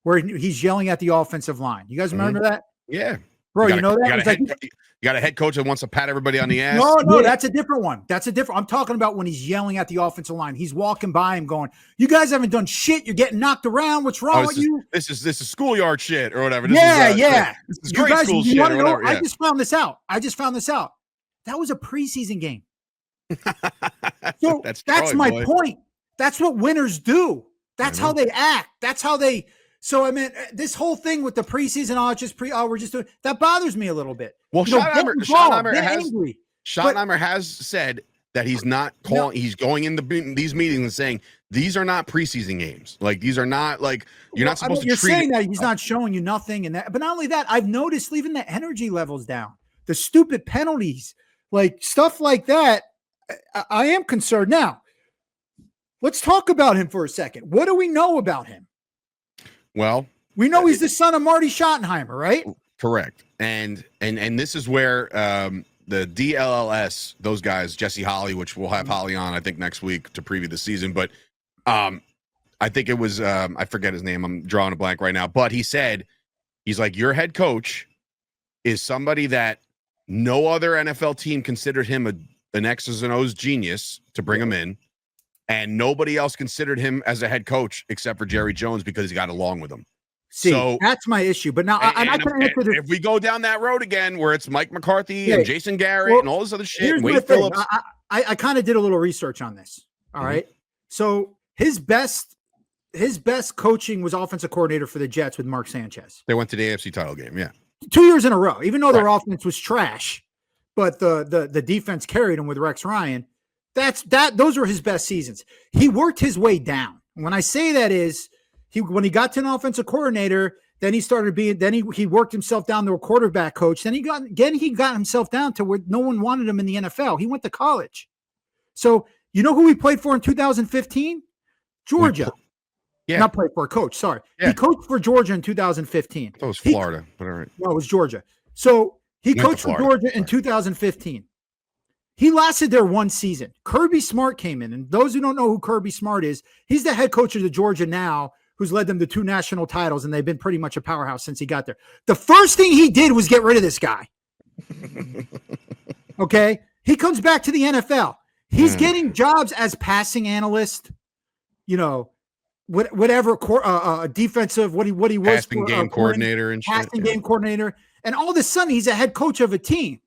where he's yelling at the offensive line. You guys remember that? Yeah, bro. You know that. You got a head coach that wants to pat everybody on the ass. No, that's a different one. I'm talking about when he's yelling at the offensive line. He's walking by him going, "You guys haven't done shit. You're getting knocked around. What's wrong with you? This is schoolyard shit or whatever." Yeah. This is great school shit or whatever. I just found this out. That was a preseason game. So that's my point. That's what winners do. That's how they act. That's how they. So I mean, this whole thing with the preseason, we're just doing that bothers me a little bit. Well, Schottenheimer has said that he's not calling. He's going in these meetings and saying these are not preseason games. Like these are not like you're not supposed to. You're saying that he's not showing you nothing, and that. But not only that, I've noticed even the energy levels down. The stupid penalties, like stuff like that. I am concerned now. Let's talk about him for a second. What do we know about him? Well, we know he's the son of Marty Schottenheimer, right? Correct. And this is where the DLLS, those guys, Jesse Holly, which we'll have Holly on, I think, next week to preview the season. But I think it was, I forget his name. I'm drawing a blank right now. But he said, he's like, your head coach is somebody that no other NFL team considered him an X's and O's genius to bring him in. And nobody else considered him as a head coach except for Jerry Jones because he got along with him. See, so that's my issue. But now if we go down that road again, where it's Mike McCarthy and Jason Garrett and all this other shit, and Wade Phillips. I kind of did a little research on this. All right. So his best coaching was offensive coordinator for the Jets with Mark Sanchez. They went to the AFC title game. Yeah. 2 years in a row, even though their offense was trash, but the defense carried him with Rex Ryan. Those were his best seasons. He worked his way down. When I say that is when he got to an offensive coordinator, then he worked himself down to a quarterback coach. Then he got himself down to where no one wanted him in the NFL. He went to college. So you know who he played for in 2015? Georgia. Yeah. Not played for a coach. Sorry. Yeah. He coached for Georgia in 2015. That was Florida. But all right. No, it was Georgia. So he coached for Georgia in 2015. He lasted there 1 season. Kirby Smart came in. And those who don't know who Kirby Smart is, he's the head coach of the Georgia now, who's led them to 2 national titles, and they've been pretty much a powerhouse since he got there. The first thing he did was get rid of this guy. Okay? He comes back to the NFL. He's getting jobs as passing analyst, whatever defensive what he was passing game coordinator and shit. Passing game coordinator, and all of a sudden he's a head coach of a team.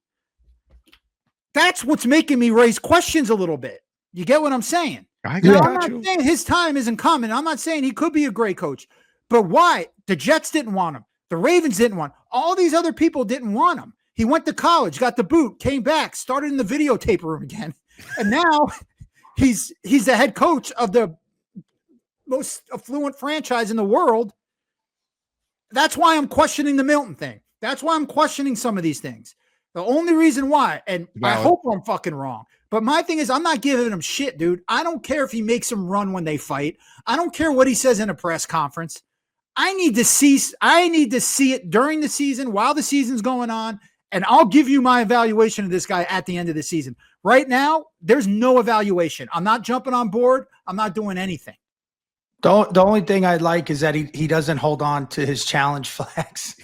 That's what's making me raise questions a little bit. You get what I'm saying? I'm not saying his time isn't coming. I'm not saying he could be a great coach, but why? The Jets didn't want him. The Ravens didn't want him. All these other people didn't want him. He went to college, got the boot, came back, started in the videotape room again, and now he's the head coach of the most affluent franchise in the world. That's why I'm questioning the Milton thing. That's why I'm questioning some of these things. The only reason why, and I hope I'm fucking wrong, but my thing is I'm not giving him shit, dude. I don't care if he makes them run when they fight. I don't care what he says in a press conference. I need to see it during the season while the season's going on, and I'll give you my evaluation of this guy at the end of the season. Right now, there's no evaluation. I'm not jumping on board. I'm not doing anything. The only thing I like is that he doesn't hold on to his challenge flags.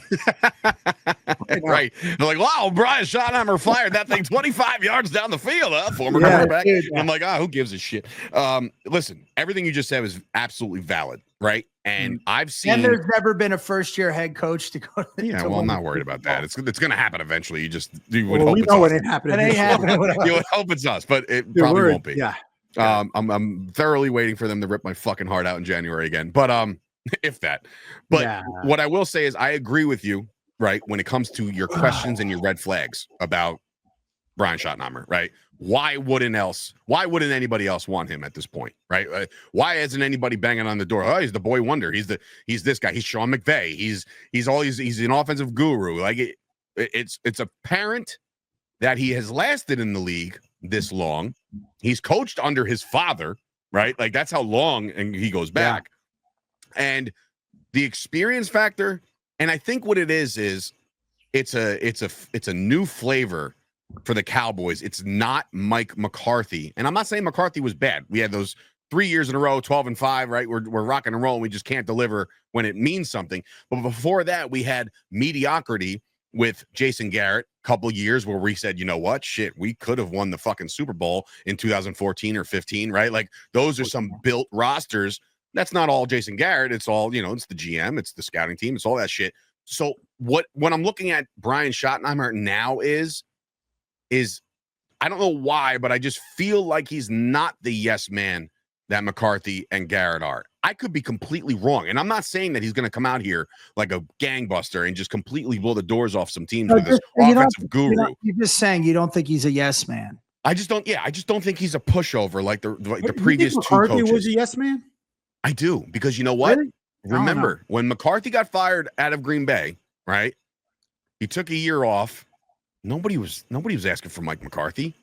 Right. They're like, wow, Brian Schottenheimer fired that thing 25 yards down the field, former quarterback. I'm like, who gives a shit? Listen, everything you just said was absolutely valid, right? And I've seen. And there's never been a first-year head coach to go to. Yeah, well, I'm not worried about that. It's going to happen eventually. You would Well, hope we it's know us. it ain't happening. It ain't happening. You would hope it's us, but it probably won't be. Yeah. I'm thoroughly waiting for them to rip my fucking heart out in January again. But if that. But what I will say is I agree with you, right, when it comes to your questions and your red flags about Brian Schottenheimer, right? Why wouldn't anybody else want him at this point, right? Why isn't anybody banging on the door? Oh, he's the boy wonder. He's this guy. He's Sean McVay. He's an offensive guru. Like it's apparent that he has lasted in the league this long. He's coached under his father, right? Like that's how long and he goes back. Yeah. And the experience factor, and I think what it is it's a new flavor for the Cowboys. It's not Mike McCarthy. And I'm not saying McCarthy was bad. We had those 3 years in a row, 12-5, right? We're rocking and rolling. We just can't deliver when it means something. But before that, we had mediocrity with Jason Garrett, a couple of years where we said, you know what? Shit, we could have won the fucking Super Bowl in 2014 or 15, right? Like those are some built rosters. That's not all Jason Garrett. It's all, it's the GM, it's the scouting team, it's all that shit. So when I'm looking at Brian Schottenheimer now is I don't know why, but I just feel like he's not the yes man that McCarthy and Garrett are. I could be completely wrong. And I'm not saying that he's going to come out here like a gangbuster and just completely blow the doors off some teams with this offensive guru. You're just saying you don't think he's a yes man. I just don't think he's a pushover like the previous two coaches. McCarthy was a yes man? I do, because you know what? Really? Remember, when McCarthy got fired out of Green Bay, right? He took a year off. Nobody was asking for Mike McCarthy.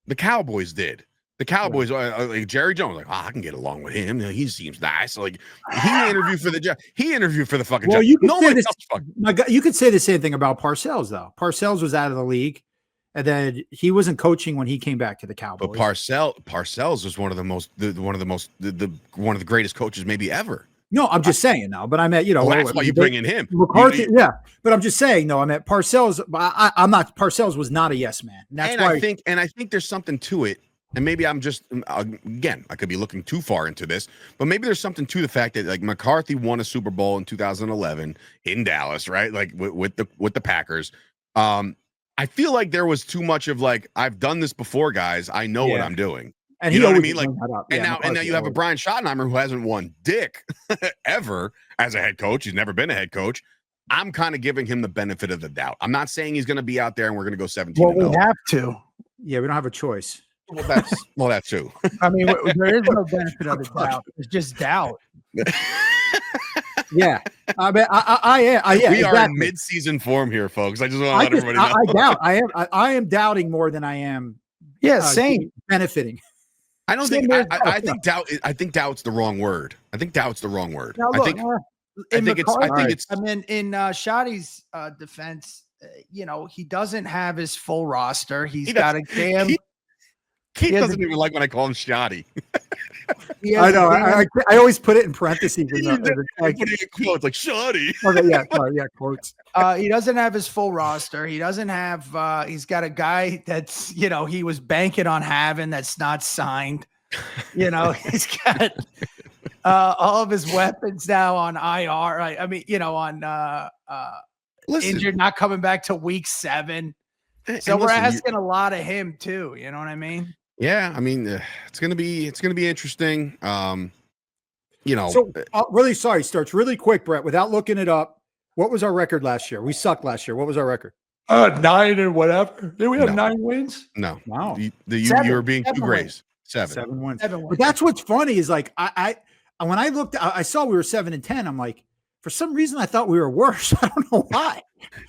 The Cowboys did. The Cowboys, like Jerry Jones, like, I can get along with him. He seems nice. Like he interviewed for the job. He interviewed for the fucking job. You could say the same thing about Parcells, though. Parcells was out of the league, and then he wasn't coaching when he came back to the Cowboys. But Parcells was one of the greatest coaches maybe ever. No, I'm just saying now. But I meant, that's why you bring in him. McCarthy, yeah. But I'm just saying, no. I meant Parcells. I'm not. Parcells was not a yes man. I think there's something to it. And maybe I'm just, again, I could be looking too far into this, but maybe there's something to the fact that like McCarthy won a Super Bowl in 2011 in Dallas, right? Like with the Packers. I feel like there was too much of like, I've done this before, guys. I know what I'm doing. And you know what I mean? Like, and now you have a Brian Schottenheimer who hasn't won dick ever as a head coach. He's never been a head coach. I'm kind of giving him the benefit of the doubt. I'm not saying he's going to be out there and we're going to go 17-0. Well, we have to. Yeah, we don't have a choice. Well, that's true. I mean, there is no benefit of the doubt. It's just doubt. Yeah, I mean, we are in mid-season form here, folks. I just want to let everybody know. I doubt. I am doubting more than I am. Yeah, same. Benefiting. I don't think. I think doubt. I think doubt's the wrong word. I think doubt's the wrong word. Now, look, I think it's. I mean, in Shotty's defense, he doesn't have his full roster. He doesn't even like when I call him Shoddy. I know. I always put it in parentheses. Putting in quotes like Shoddy. Okay, yeah, quotes. He doesn't have his full roster. He doesn't have. He's got a guy that's he was banking on having that's not signed. He's got. all of his weapons now on IR. Right? I mean, on injured, not coming back to week 7. So we're asking a lot of him too. You know what I mean? Yeah, I mean, it's gonna be interesting. So really sorry, Sturch. Really quick, Brett. Without looking it up, what was our record last year? We sucked last year. What was our record? 9 and whatever. Did we have 9 wins? No. Wow. You were being too grace. 7 wins. 7 wins. But that's what's funny is like I when I looked, I saw we were 7 and 10. I'm like, for some reason, I thought we were worse. I don't know why.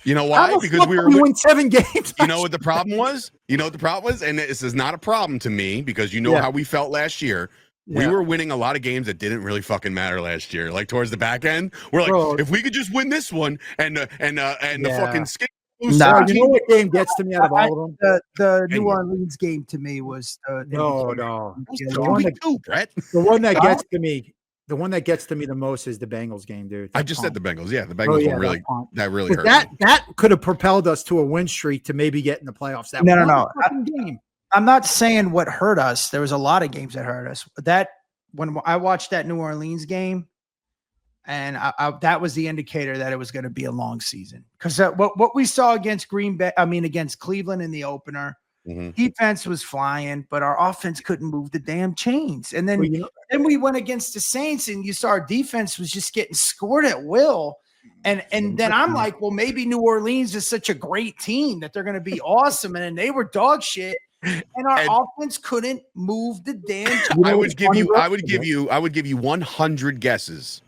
You know why? Because we won 7 games. You know what the problem was? And this is not a problem to me because how we felt last year. We were winning a lot of games that didn't really fucking matter last year. Like towards the back end, we're like, if we could just win this one and the fucking skate. You know what game gets to me out of all of them? The New Orleans game to me was no. The one that gets to me. The one that gets to me the most is the Bengals game, dude. I just said the Bengals. Yeah, the Bengals were really hurt. That could have propelled us to a win streak to maybe get in the playoffs. No. Game. I'm not saying what hurt us. There was a lot of games that hurt us. That when I watched that New Orleans game, and that was the indicator that it was going to be a long season. Because what we saw against against Cleveland in the opener, defense was flying, but our offense couldn't move the damn chains. And then we went against the Saints, and you saw our defense was just getting scored at will. And then I'm like, well, maybe New Orleans is such a great team that they're going to be awesome. And then they were dog shit. And our offense couldn't move the damn. I would give you 100 guesses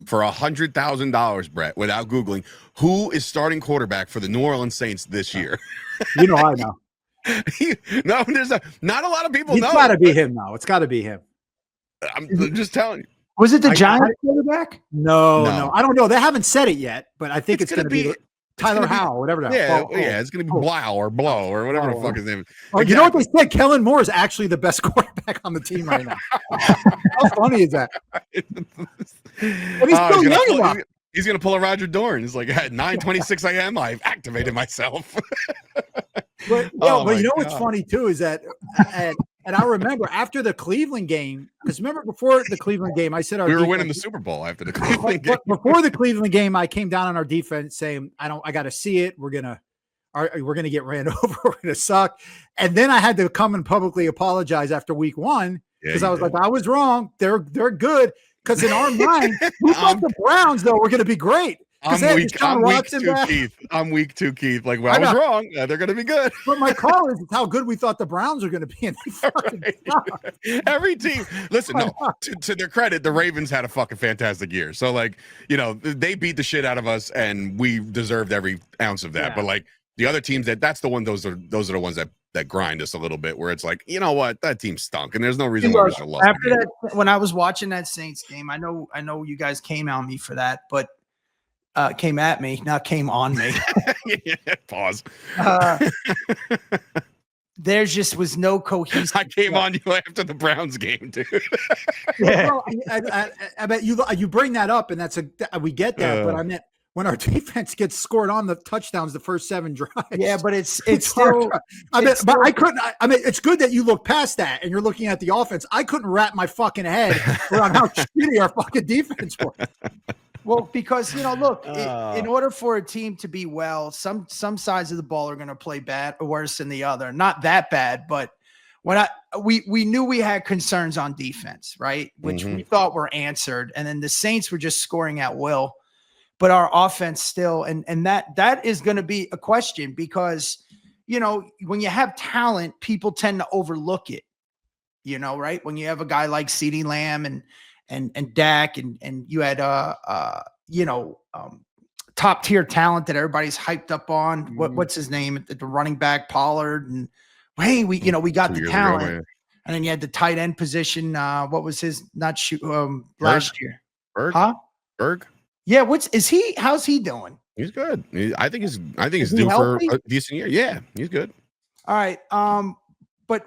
for $100,000, Brett, without Googling who is starting quarterback for the New Orleans Saints this year. I know. No, there's not a lot of people know. It's got to be him now. It's got to be him. I'm just telling you. Was it the Giants quarterback? No. I don't know. They haven't said it yet, but I think it's going to be Tyler Howe, whatever that. It's going to be Blau or Blow or whatever the fuck his name is. Oh, you know what they said? Kellen Moore is actually the best quarterback on the team right now. How funny is that? But he's still young. He's going to pull a Roger Dorn. He's like, at 9:26 a.m., I've activated myself. But you know what's funny too is that, and I remember after the Cleveland game, because remember before the Cleveland game, I said we were winning the Super Bowl after the Cleveland game. Before the Cleveland game, I came down on our defense saying, I got to see it. We're gonna get ran over. We're gonna suck. And then I had to come and publicly apologize after week 1 because I was like, I was wrong. They're good. Because in our mind, we thought the Browns though were going to be great. I'm week 2, Keith. Like, I was wrong. They're going to be good. But my call is how good we thought the Browns were going to be. And they fucking Every team. Listen, no. To their credit, the Ravens had a fucking fantastic year. So, they beat the shit out of us, and we deserved every ounce of that. Yeah. But the other teams, that's the one. Those are the ones that grind us a little bit. Where it's like, you know what, that team stunk, and there's no reason why we should have lost. After that, when I was watching that Saints game, I know you guys came on me for that, but. Came at me, not came on me. Pause. There just was no cohesive. I came on you after the Browns game, dude. Yeah. Well, I bet you bring that up, and we get that. But I meant when our defense gets scored on the touchdowns the first 7 drives. Yeah, but it's still. I couldn't. I mean, it's good that you look past that and you're looking at the offense. I couldn't wrap my fucking head around how shitty our fucking defense was. Well, because look, in order for a team to be well, some sides of the ball are going to play bad or worse than the other. Not that bad, but when we knew we had concerns on defense, right? Which we thought were answered, and then the Saints were just scoring at will, but our offense still, and that is going to be a question because when you have talent, people tend to overlook it, right? When you have a guy like CeeDee Lamb and Dak and you had top tier talent that everybody's hyped up on. What's his name? The running back Pollard, and hey, we got the talent. And then you had the tight end position. What was his last year? Berg. Yeah, how's he doing? He's good. I think he's due for a decent year. Yeah, he's good. All right. But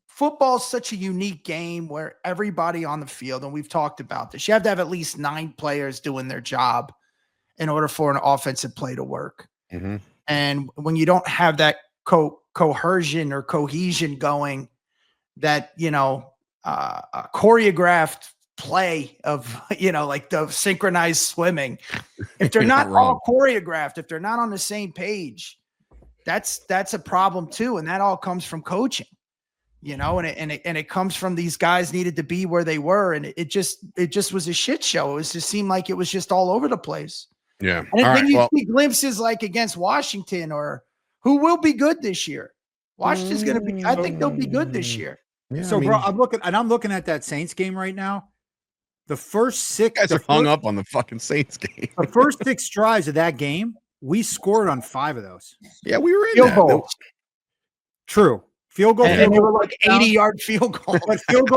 football's such a unique game where everybody on the field, and we've talked about this, you have to have at least 9 players doing their job in order for an offensive play to work. And when you don't have that cohesion or cohesion going, that choreographed play of, like the synchronized swimming. If they're not all choreographed, if they're not on the same page, that's a problem too. And that all comes from coaching, and it comes from these guys needed to be where they were. And it just was a shit show. It just seemed like it was just all over the place. Yeah. And then you see glimpses like against Washington, or who will be good this year. Washington's going to be, I think they'll be good this year. Yeah, so, bro, I'm looking at that Saints game right now. The first six guys are hung up on the fucking Saints game. The first 6 drives of that game, we scored on 5 of those. Yeah, we were in field goals. True. Field goal. And they were like 80-yard field goal. But field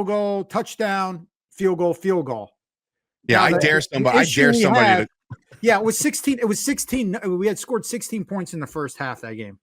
goal, touchdown, field goal. Yeah, I dare somebody to. Yeah, it was 16. It was 16. We had scored 16 points in the first half that game.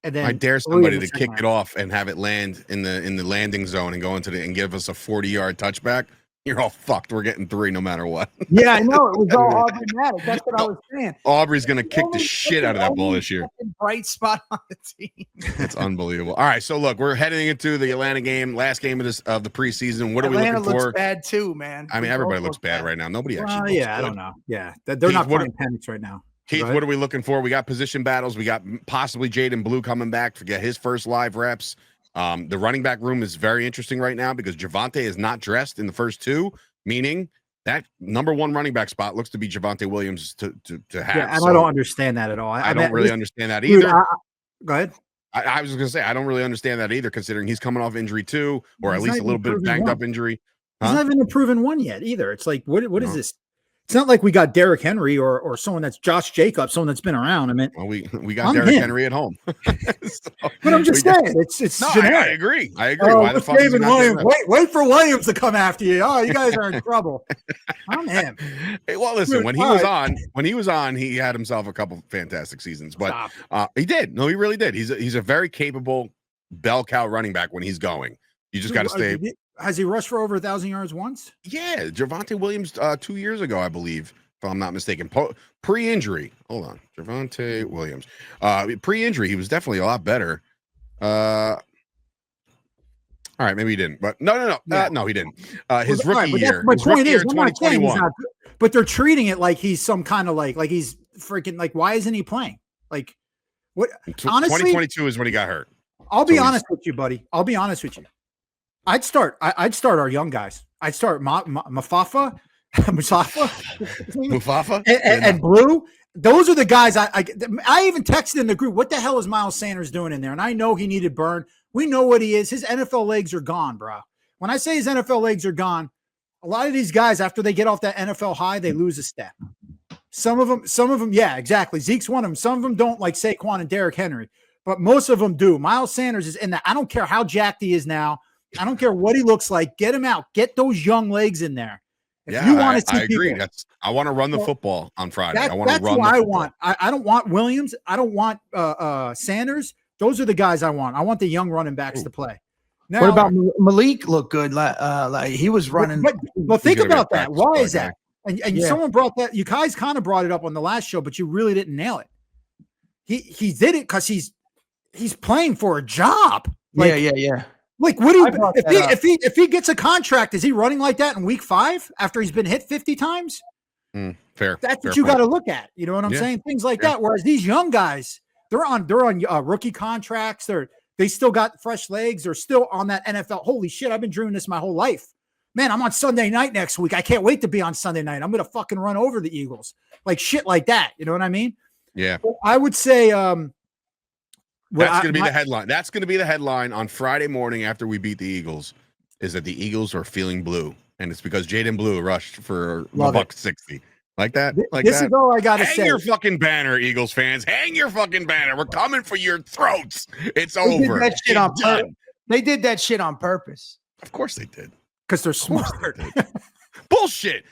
And then I dare somebody to kick it off and have it land in the landing zone and go and give us a 40-yard touchback. You're all fucked. We're getting 3 no matter what. Yeah, I know. It was all Aubrey-matic. That's what I was saying. Aubrey's going to kick the shit out of that ball this year. Bright spot on the team. It's unbelievable. All right, so look, we're heading into the Atlanta game, last game of the preseason. What Atlanta are we looking for? Looks bad too, man. I mean, everybody looks bad right now. Nobody actually. I don't know. Yeah, they're not playing panics right now. Keith, what are we looking for? We got position battles. We got possibly Jaden Blue coming back to get his first live reps. The running back room is very interesting right now because Javonte is not dressed in the first 2, meaning that number 1 running back spot looks to be Javonte Williams to have. Yeah, and so I don't understand that at all. I don't really understand that either. Dude, go ahead. I was going to say, I don't really understand that either, considering he's coming off injury too, or at least a little bit of banged up injury. He's not even a proven one yet either. It's like, what is this? It's not like we got Derrick Henry or someone that's Josh Jacobs, someone that's been around. I mean, well, we got Derrick Henry at home. But I'm just saying, it's generic. I agree. Why the fuck David Williams? Wait for Williams to come after you. Oh, you guys are in trouble. I'm him. Hey, well, listen, when he was on, he had himself a couple fantastic seasons. But he did. No, he really did. He's a very capable bell cow running back when he's going. You just got to stay. Has he rushed for over 1,000 yards once? Yeah, Javonte Williams 2 years ago, I believe, if I'm not mistaken. Pre-injury. Hold on. Javonte Williams. Pre-injury, he was definitely a lot better. All right, maybe he didn't. But no. No, he didn't. His rookie year. My point is, 2021. But they're treating it like he's some kind of like he's freaking like, why isn't he playing? Like, what? Honestly, 2022 is when he got hurt. I'll be honest with you, buddy. I'll be honest with you. I'd start our young guys. I'd start Mustafa, and Blue. Those are the guys I even texted in the group. What the hell is Miles Sanders doing in there? And I know he needed burn. We know what he is. His NFL legs are gone, bro. When I say his NFL legs are gone, a lot of these guys, after they get off that NFL high, they lose a step. Some of them, yeah, exactly. Zeke's one of them. Some of them don't, like Saquon and Derrick Henry, but most of them do. Miles Sanders is in that. I don't care how jacked he is now. I don't care what he looks like. Get him out. Get those young legs in there. If you want to see I agree. I want to run the football on Friday. I want to run. That's what I want. I don't want Williams. I don't want Sanders. Those are the guys I want. I want the young running backs to play. Now, what about Malik? Look good. Like he was running. But think about that. Why is that? And someone brought that. You guys kind of brought it up on the last show, but you really didn't nail it. He did it because he's playing for a job. Like, yeah. Like, what do you if he gets a contract, is he running like that in week 5 after he's been hit 50 times? Fair. That's what you got to look at. You know what I'm saying? Things like that. Whereas these young guys, they're on rookie contracts. They still got fresh legs. They're still on that NFL. Holy shit! I've been dreaming this my whole life. Man, I'm on Sunday night next week. I can't wait to be on Sunday night. I'm gonna fucking run over the Eagles, like shit like that. You know what I mean? Yeah. So I would say. That's going to be the headline. That's going to be the headline on Friday morning after we beat the Eagles, is that the Eagles are feeling blue. And it's because Jaden Blue rushed for $160. Like that? This is all I got to say. Hang your fucking banner, Eagles fans. Hang your fucking banner. We're coming for your throats. It's over. They did that shit on purpose. Of course they did. Because they're smart. Bullshit.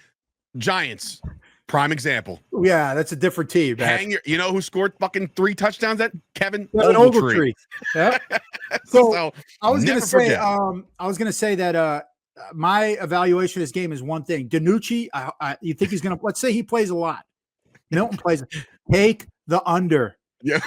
Giants. Prime example. Yeah, that's a different team. You know who scored fucking 3 touchdowns? That Kevin Ogletree. Yeah. So I was gonna say that my evaluation of this game is one thing. DiNucci, you think he's gonna? Let's say he plays a lot. Milton plays. Take the under. Yeah.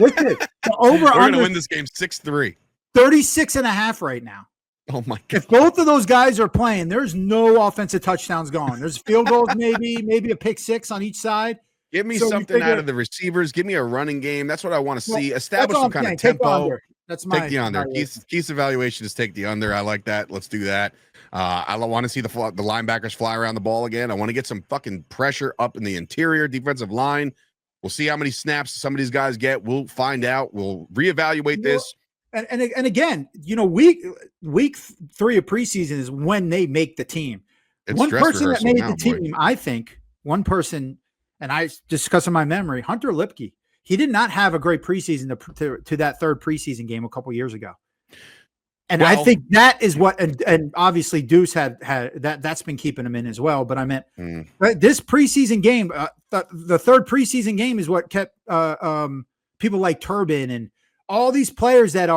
Listen, the over. We're gonna win this game 6-3. 36.5 right now. Oh my God. If both of those guys are playing, there's no offensive touchdowns going. There's field goals, maybe a pick six on each side. Give me So something out of the receivers. Give me a running game. That's what I want to see. Establish all some I'm kind saying. of Take the tempo. under. That's my Take the under. Keith's evaluation is take the under. I like that. Let's do that. I want to see the linebackers fly around the ball again. I want to get some fucking pressure up in the interior defensive line. We'll see how many snaps some of these guys get. We'll find out. We'll reevaluate this. And again, week 3 of preseason is when they make the team. It's One dress person that rehearsal made now, the team, I think, one person, and I discuss in my memory, Hunter Lipke. He did not have a great preseason to that third preseason game a couple years ago. And I think that is what, and obviously Deuce had that's been keeping him in as well. But I meant this preseason game, the third preseason game is what kept people like Turbin and all these players that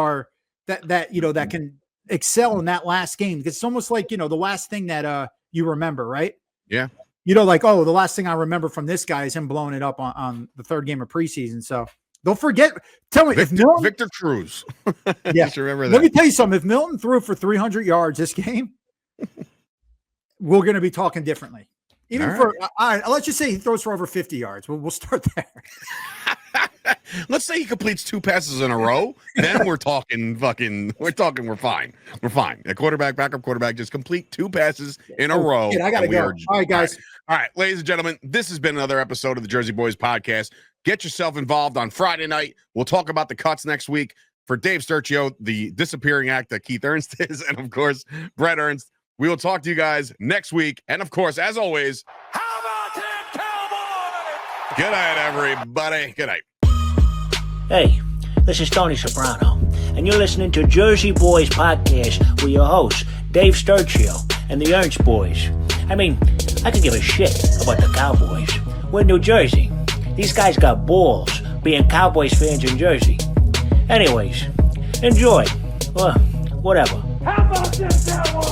can excel in that last game. It's almost like, the last thing that you remember, right? Yeah. The last thing I remember from this guy is him blowing it up on the third game of preseason. So don't forget. Tell me if Milton, Victor Cruz. Yeah, just remember that. Let me tell you something. If Milton threw for 300 yards this game, we're going to be talking differently. Even all right, let's just say he throws for over 50 yards. We'll start there. Let's say he completes 2 passes in a row. Then we're talking we're fine. We're fine. A backup quarterback, just complete 2 passes in a row. I got to go. All right, guys. All right, ladies and gentlemen, this has been another episode of the Jersey Boyz Podcast. Get yourself involved on Friday night. We'll talk about the cuts next week. For Dave Sturchio, the disappearing act that Keith Ernst is, and of course, Bret Ernst. We will talk to you guys next week. And of course, as always, how about that, Cowboys? Good night, everybody. Good night. Hey, this is Tony Soprano, and you're listening to Jersey Boyz Podcast with your hosts, Dave Sturchio and the Ernst Boys. I mean, I could give a shit about the Cowboys. We're in New Jersey. These guys got balls being Cowboys fans in Jersey. Anyways, enjoy. Well, whatever. How about this, Cowboys?